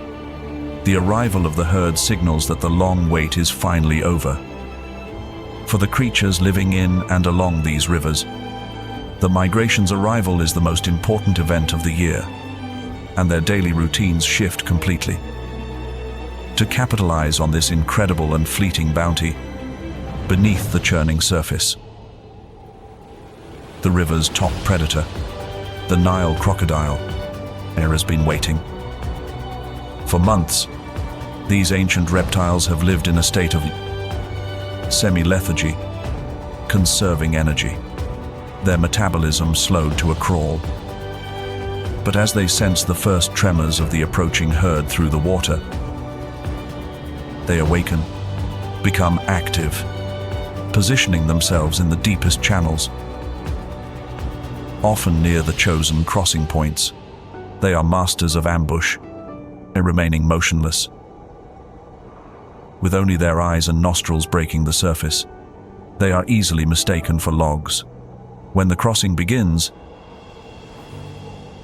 the arrival of the herd signals that the long wait is finally over. For the creatures living in and along these rivers, the migration's arrival is the most important event of the year, and their daily routines shift completely. To capitalize on this incredible and fleeting bounty, beneath the churning surface, the river's top predator, the Nile crocodile, has been waiting. For months, these ancient reptiles have lived in a state of semi-lethargy, conserving energy, their metabolism slowed to a crawl. But as they sense the first tremors of the approaching herd through the water, they awaken, become active, positioning themselves in the deepest channels. Often near the chosen crossing points, they are masters of ambush, remaining motionless, with only their eyes and nostrils breaking the surface. They are easily mistaken for logs. When the crossing begins,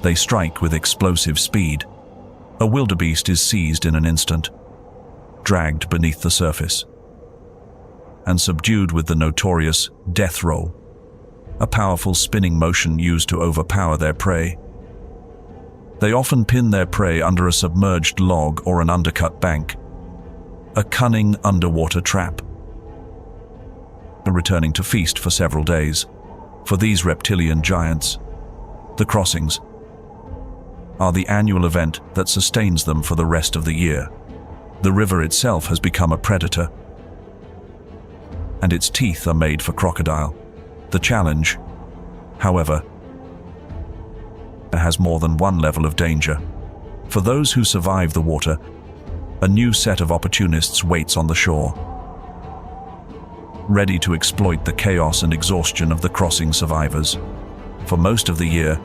they strike with explosive speed. A wildebeest is seized in an instant, dragged beneath the surface, and subdued with the notorious death roll, a powerful spinning motion used to overpower their prey. They often pin their prey under a submerged log or an undercut bank, a cunning underwater trap, returning to feast for several days. For these reptilian giants, The crossings are the annual event that sustains them for the rest of the year. The river itself has become a predator, and its teeth are made for crocodile. The challenge, however, has more than one level of danger. For those who survive the water, a new set of opportunists waits on the shore, ready to exploit the chaos and exhaustion of the crossing survivors. For most of the year,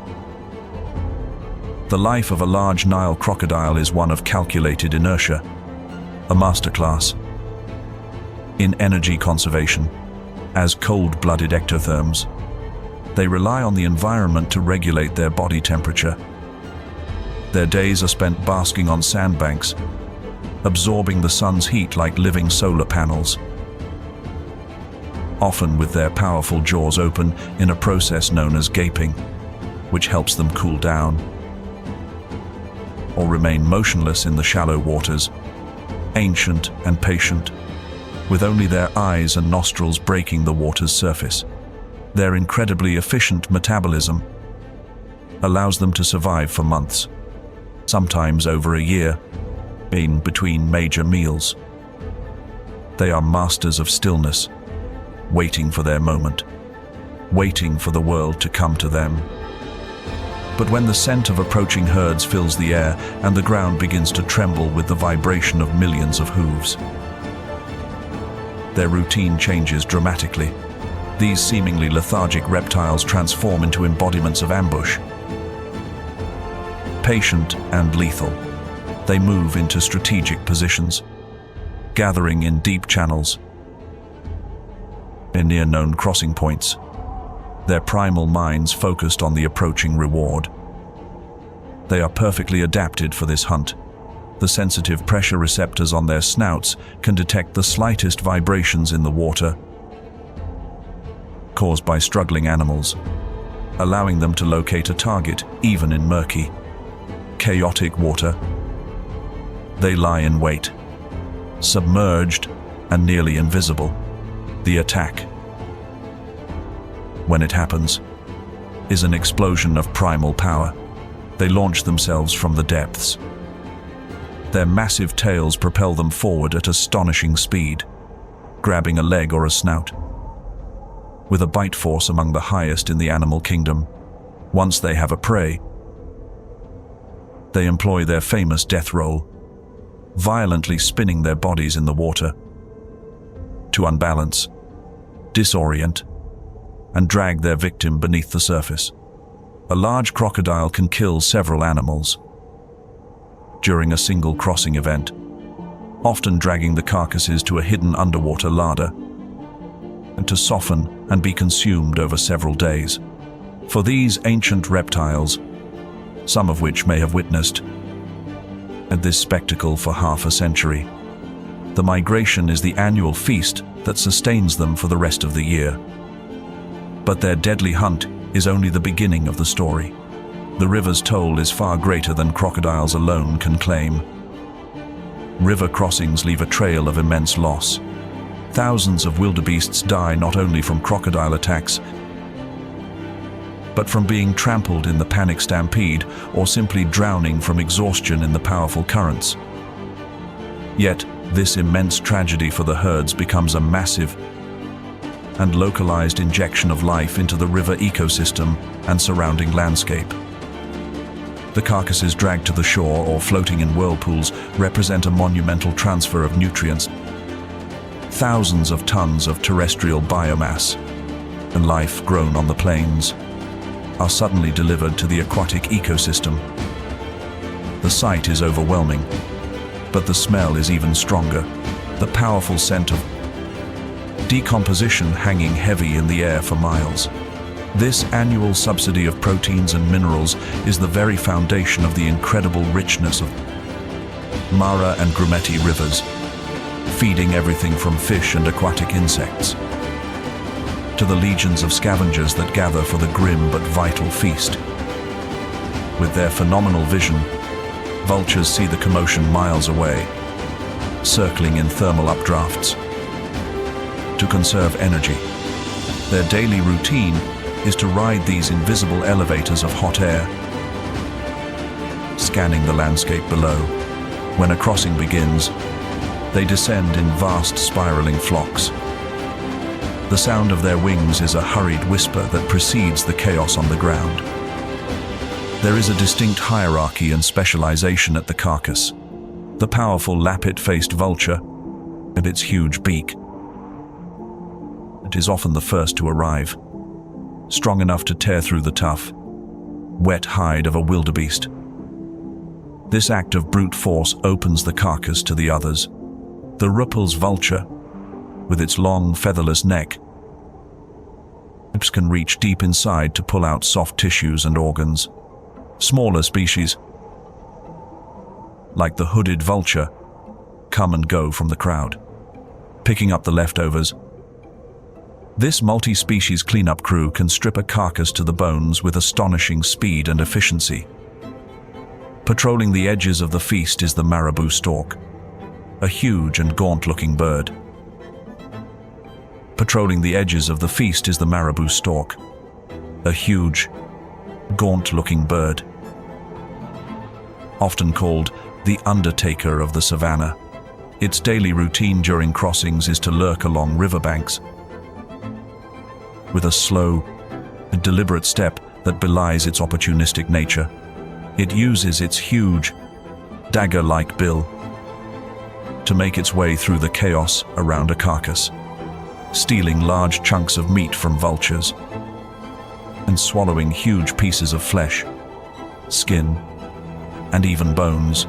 the life of a large Nile crocodile is one of calculated inertia, a masterclass in energy conservation. As cold-blooded ectotherms, they rely on the environment to regulate their body temperature. Their days are spent basking on sandbanks, absorbing the sun's heat like living solar panels, often with their powerful jaws open in a process known as gaping, which helps them cool down or remain motionless in the shallow waters, ancient and patient, with only their eyes and nostrils breaking the water's surface. Their incredibly efficient metabolism allows them to survive for months, sometimes over a year, in between major meals. They are masters of stillness, waiting for their moment, waiting for the world to come to them. But when the scent of approaching herds fills the air and the ground begins to tremble with the vibration of millions of hooves, their routine changes dramatically. These seemingly lethargic reptiles transform into embodiments of ambush. Patient and lethal, they move into strategic positions, gathering in deep channels, near known crossing points, their primal minds focused on the approaching reward. They are perfectly adapted for this hunt. The sensitive pressure receptors on their snouts can detect the slightest vibrations in the water caused by struggling animals, allowing them to locate a target even in murky, chaotic water. They lie in wait, submerged and nearly invisible. The attack, when it happens, is an explosion of primal power. They launch themselves from the depths. Their massive tails propel them forward at astonishing speed, grabbing a leg or a snout. With a bite force among the highest in the animal kingdom, once they have a prey, they employ their famous death roll, violently spinning their bodies in the water to unbalance, disorient, and drag their victim beneath the surface. A large crocodile can kill several animals during a single crossing event, often dragging the carcasses to a hidden underwater larder and to soften and be consumed over several days. For these ancient reptiles, some of which may have witnessed this spectacle for half a century, the migration is the annual feast that sustains them for the rest of the year. But their deadly hunt is only the beginning of the story. The river's toll is far greater than crocodiles alone can claim. River crossings leave a trail of immense loss. Thousands of wildebeests die not only from crocodile attacks, but from being trampled in the panic stampede or simply drowning from exhaustion in the powerful currents. Yet, this immense tragedy for the herds becomes a massive and localized injection of life into the river ecosystem and surrounding landscape. The carcasses dragged to the shore or floating in whirlpools represent a monumental transfer of nutrients. Thousands of tons of terrestrial biomass and life grown on the plains are suddenly delivered to the aquatic ecosystem. The sight is overwhelming, but the smell is even stronger. The powerful scent of decomposition hanging heavy in the air for miles. This annual subsidy of proteins and minerals is the very foundation of the incredible richness of Mara and Grumeti rivers, feeding everything from fish and aquatic insects to the legions of scavengers that gather for the grim but vital feast. With their phenomenal vision, vultures see the commotion miles away, circling in thermal updrafts to conserve energy. Their daily routine is to ride these invisible elevators of hot air, scanning the landscape below. When a crossing begins, they descend in vast spiraling flocks. The sound of their wings is a hurried whisper that precedes the chaos on the ground. There is a distinct hierarchy and specialization at the carcass. The powerful lappet-faced vulture, and its huge beak, it is often the first to arrive, strong enough to tear through the tough, wet hide of a wildebeest. This act of brute force opens the carcass to the others. The ruthless vulture, with its long, featherless neck, can reach deep inside to pull out soft tissues and organs. Smaller species, like the hooded vulture, come and go from the crowd, picking up the leftovers. This multi-species cleanup crew can strip a carcass to the bones with astonishing speed and efficiency. Patrolling the edges of the feast is the marabou stork, a huge and gaunt-looking bird. Patrolling the edges of the feast is the marabou stork, a huge, gaunt-looking bird. Often called the undertaker of the Savanna, its daily routine during crossings is to lurk along riverbanks. With a slow, deliberate step that belies its opportunistic nature, it uses its huge, dagger-like bill to make its way through the chaos around a carcass, stealing large chunks of meat from vultures and swallowing huge pieces of flesh, skin, and even bones.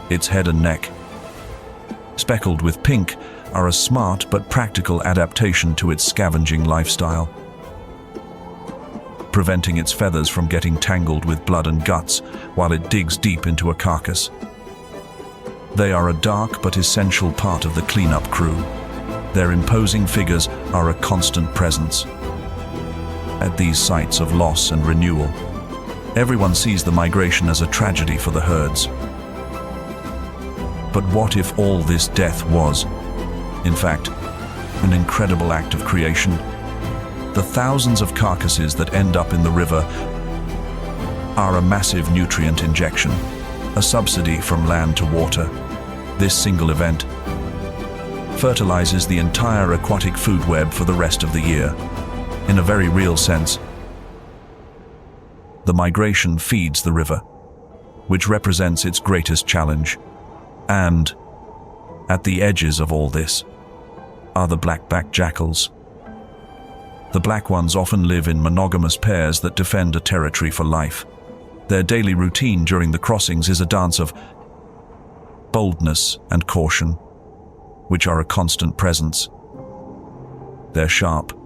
Its head and neck, speckled with pink, are a smart but practical adaptation to its scavenging lifestyle, preventing its feathers from getting tangled with blood and guts while it digs deep into a carcass. They are a dark but essential part of the cleanup crew. Their imposing figures are a constant presence at these sites of loss and renewal. Everyone sees the migration as a tragedy for the herds. But what if all this death was, in fact, an incredible act of creation? The thousands of carcasses that end up in the river are a massive nutrient injection, a subsidy from land to water. This single event fertilizes the entire aquatic food web for the rest of the year. In a very real sense, the migration feeds the river, which represents its greatest challenge. And at the edges of all this are the black-backed jackals. The black ones often live in monogamous pairs that defend a territory for life. Their daily routine during the crossings is a dance of boldness and caution, which are a constant presence. Their sharp,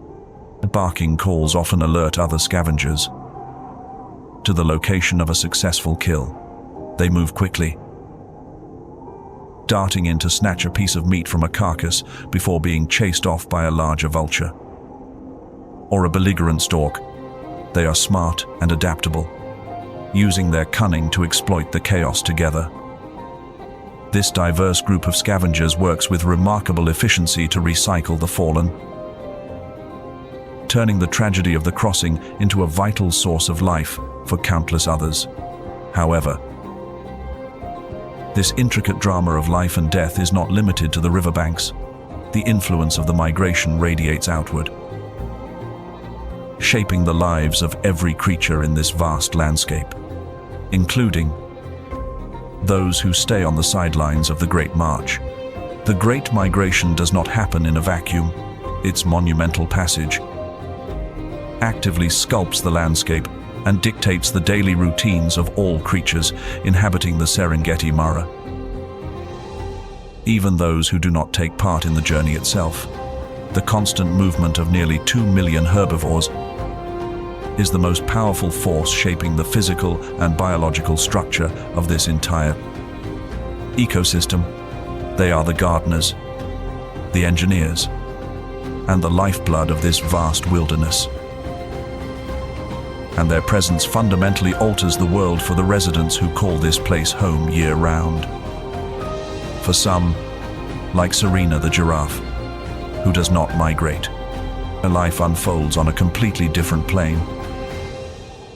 barking calls often alert other scavengers to the location of a successful kill. They move quickly, darting in to snatch a piece of meat from a carcass before being chased off by a larger vulture or a belligerent stork. They are smart and adaptable, using their cunning to exploit the chaos together. This diverse group of scavengers works with remarkable efficiency to recycle the fallen, turning the tragedy of the crossing into a vital source of life for countless others. However, this intricate drama of life and death is not limited to the riverbanks. The influence of the migration radiates outward, shaping the lives of every creature in this vast landscape, including those who stay on the sidelines of the Great March. The Great Migration does not happen in a vacuum. Its monumental passage actively sculpts the landscape and dictates the daily routines of all creatures inhabiting the Serengeti Mara. Even those who do not take part in the journey itself, the constant movement of nearly 2 million herbivores is the most powerful force shaping the physical and biological structure of this entire ecosystem. They are the gardeners, the engineers, and the lifeblood of this vast wilderness. And their presence fundamentally alters the world for the residents who call this place home year-round. For some, like Serena the giraffe, who does not migrate, Her life unfolds on a completely different plane.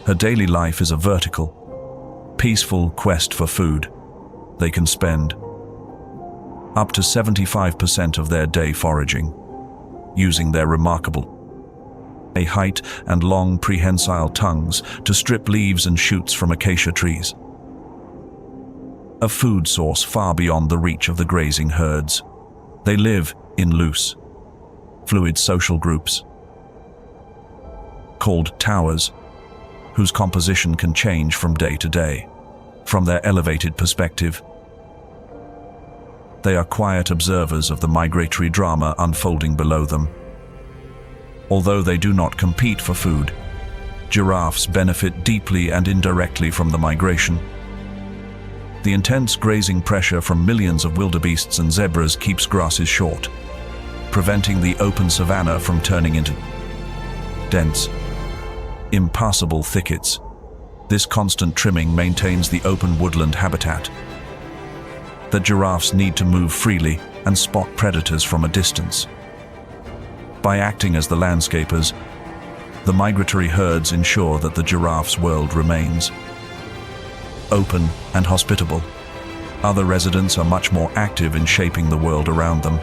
Her daily life is a vertical, peaceful quest for food. They can spend up to 75% of their day foraging, using their remarkable height and long prehensile tongues to strip leaves and shoots from acacia trees. A food source far beyond the reach of the grazing herds. They live in loose, fluid social groups called towers, whose composition can change from day to day. From their elevated perspective, they are quiet observers of the migratory drama unfolding below them. Although they do not compete for food, giraffes benefit deeply and indirectly from the migration. The intense grazing pressure from millions of wildebeests and zebras keeps grasses short, preventing the open savanna from turning into dense, impassable thickets. This constant trimming maintains the open woodland habitat. The giraffes need to move freely and spot predators from a distance. By acting as the landscapers, the migratory herds ensure that the giraffe's world remains open and hospitable. Other residents are much more active in shaping the world around them.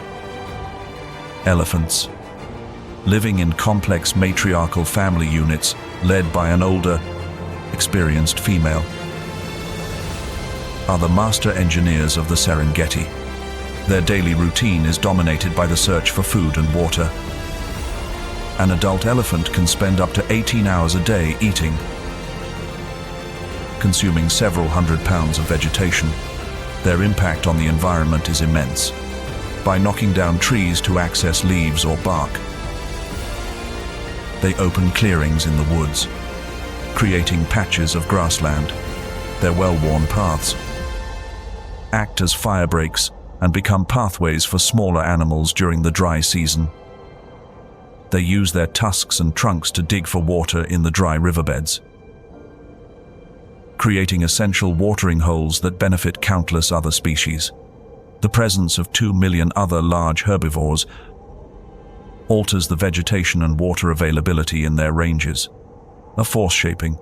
Elephants, living in complex matriarchal family units led by an older, experienced female, are the master engineers of the Serengeti. Their daily routine is dominated by the search for food and water. An adult elephant can spend up to 18 hours a day eating, consuming several hundred pounds of vegetation. Their impact on the environment is immense. By knocking down trees to access leaves or bark, they open clearings in the woods, creating patches of grassland. Their well-worn paths act as fire breaks and become pathways for smaller animals during the dry season. They use their tusks and trunks to dig for water in the dry riverbeds, creating essential watering holes that benefit countless other species. The presence of 2 million other large herbivores alters the vegetation and water availability in their ranges, a force shaping.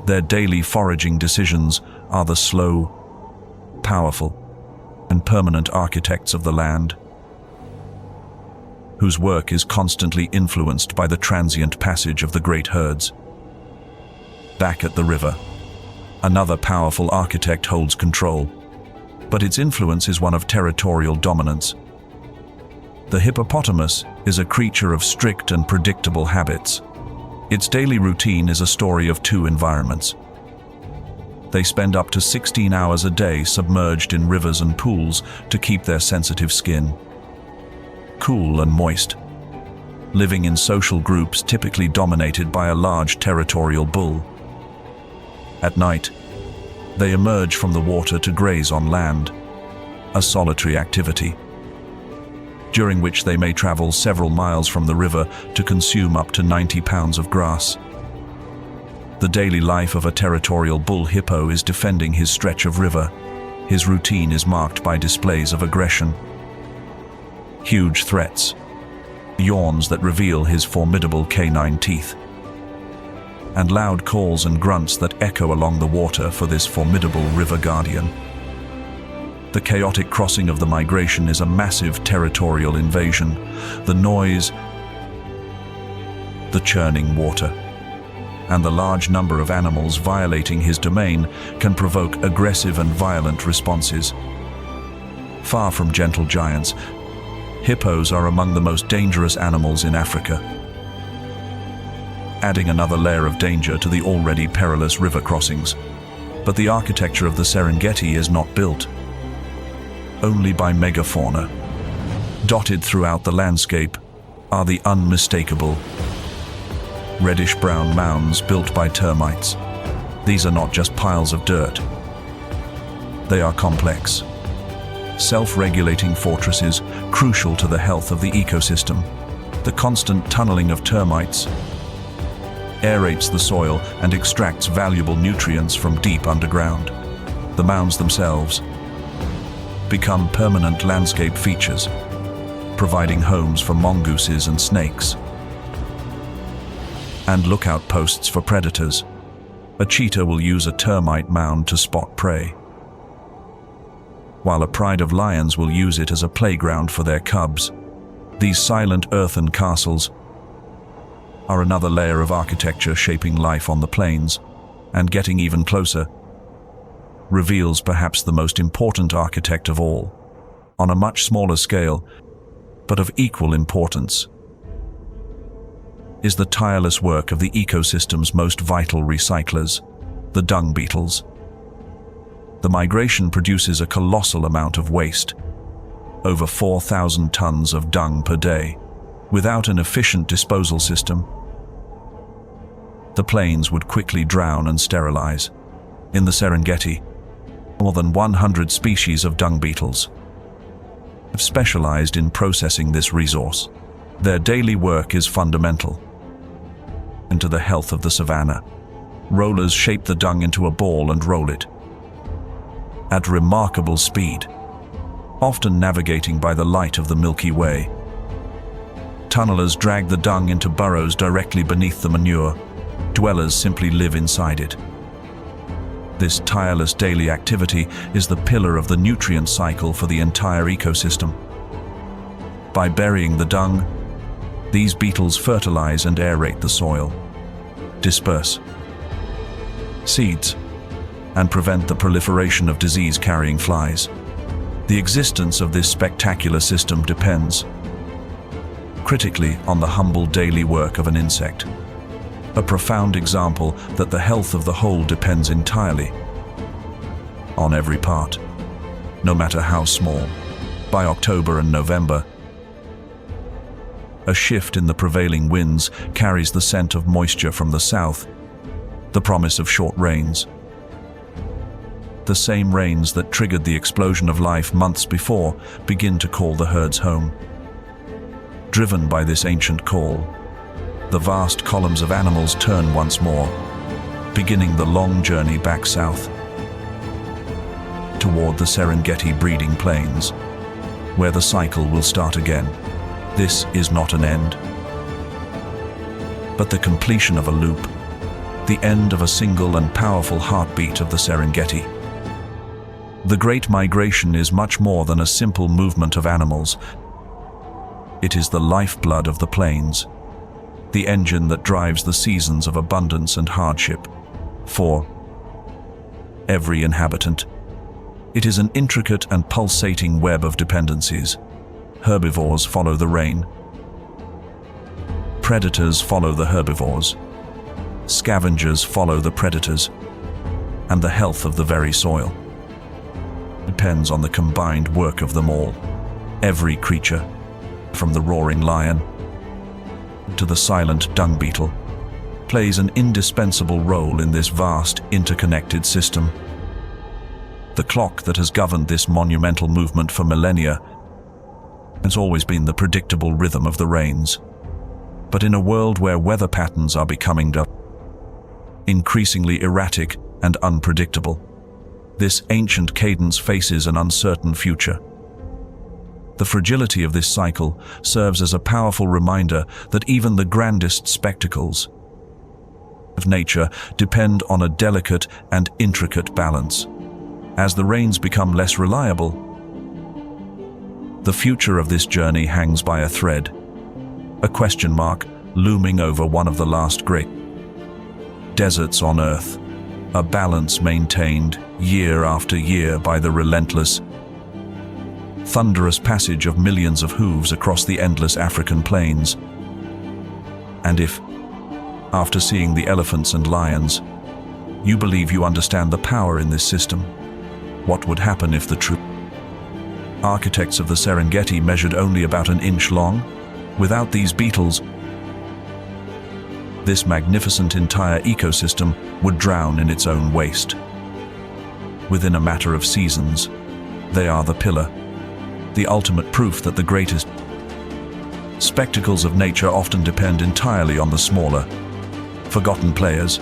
Their daily foraging decisions are the slow, powerful, and permanent architects of the land, whose work is constantly influenced by the transient passage of the great herds. Back at the river, another powerful architect holds control, but its influence is one of territorial dominance. The hippopotamus is a creature of strict and predictable habits. Its daily routine is a story of two environments. They spend up to 16 hours a day submerged in rivers and pools to keep their sensitive skin cool and moist, living in social groups typically dominated by a large territorial bull. At night, they emerge from the water to graze on land, a solitary activity, during which they may travel several miles from the river to consume up to 90 pounds of grass. The daily life of a territorial bull hippo is defending his stretch of river. His routine is marked by displays of aggression, huge threats, yawns that reveal his formidable canine teeth, and loud calls and grunts that echo along the water for this formidable river guardian. The chaotic crossing of the migration is a massive territorial invasion. The noise, the churning water, and the large number of animals violating his domain can provoke aggressive and violent responses. Far from gentle giants, hippos are among the most dangerous animals in Africa, adding another layer of danger to the already perilous river crossings. But the architecture of the Serengeti is not built only by megafauna. Dotted throughout the landscape are the unmistakable reddish-brown mounds built by termites. These are not just piles of dirt. They are complex, self-regulating fortresses crucial to the health of the ecosystem. The constant tunneling of termites aerates the soil and extracts valuable nutrients from deep underground. The mounds themselves become permanent landscape features, providing homes for mongooses and snakes, and lookout posts for predators. A cheetah will use a termite mound to spot prey, while a pride of lions will use it as a playground for their cubs. These silent earthen castles are another layer of architecture shaping life on the plains, and getting even closer reveals perhaps the most important architect of all, on a much smaller scale, but of equal importance, is the tireless work of the ecosystem's most vital recyclers, the dung beetles. The migration produces a colossal amount of waste, over 4,000 tons of dung per day. Without an efficient disposal system, the plains would quickly drown and sterilize. In the Serengeti, more than 100 species of dung beetles have specialized in processing this resource. Their daily work is fundamental to the health of the savanna. Rollers shape the dung into a ball and roll it at remarkable speed, often navigating by the light of the Milky Way. Tunnelers drag the dung into burrows directly beneath the manure. Dwellers simply live inside it. This tireless daily activity is the pillar of the nutrient cycle for the entire ecosystem. By burying the dung, these beetles fertilize and aerate the soil, disperse seeds, and prevent the proliferation of disease-carrying flies. The existence of this spectacular system depends critically on the humble daily work of an insect. A profound example that the health of the whole depends entirely on every part, no matter how small. By October and November, a shift in the prevailing winds carries the scent of moisture from the south, the promise of short rains. The same rains that triggered the explosion of life months before begin to call the herds home. Driven by this ancient call, the vast columns of animals turn once more, beginning the long journey back south toward the Serengeti breeding plains, where the cycle will start again. This is not an end, but the completion of a loop, the end of a single and powerful heartbeat of the Serengeti. The Great Migration is much more than a simple movement of animals. It is the lifeblood of the plains, the engine that drives the seasons of abundance and hardship for every inhabitant. It is an intricate and pulsating web of dependencies. Herbivores follow the rain. Predators follow the herbivores. Scavengers follow the predators. And the health of the very soil depends on the combined work of them all. Every creature, from the roaring lion to the silent dung beetle, plays an indispensable role in this vast, interconnected system. The clock that has governed this monumental movement for millennia has always been the predictable rhythm of the rains. But in a world where weather patterns are becoming increasingly erratic and unpredictable, this ancient cadence faces an uncertain future. The fragility of this cycle serves as a powerful reminder that even the grandest spectacles of nature depend on a delicate and intricate balance. As the rains become less reliable, the future of this journey hangs by a thread, a question mark looming over one of the last great deserts on Earth, a balance maintained year after year by the relentless, thunderous passage of millions of hooves across the endless African plains. And if, after seeing the elephants and lions, you believe you understand the power in this system, what would happen if the true architects of the Serengeti measured only about an inch long? Without these beetles, this magnificent entire ecosystem would drown in its own waste. Within a matter of seasons, they are the pillar, the ultimate proof that the greatest spectacles of nature often depend entirely on the smaller, forgotten players.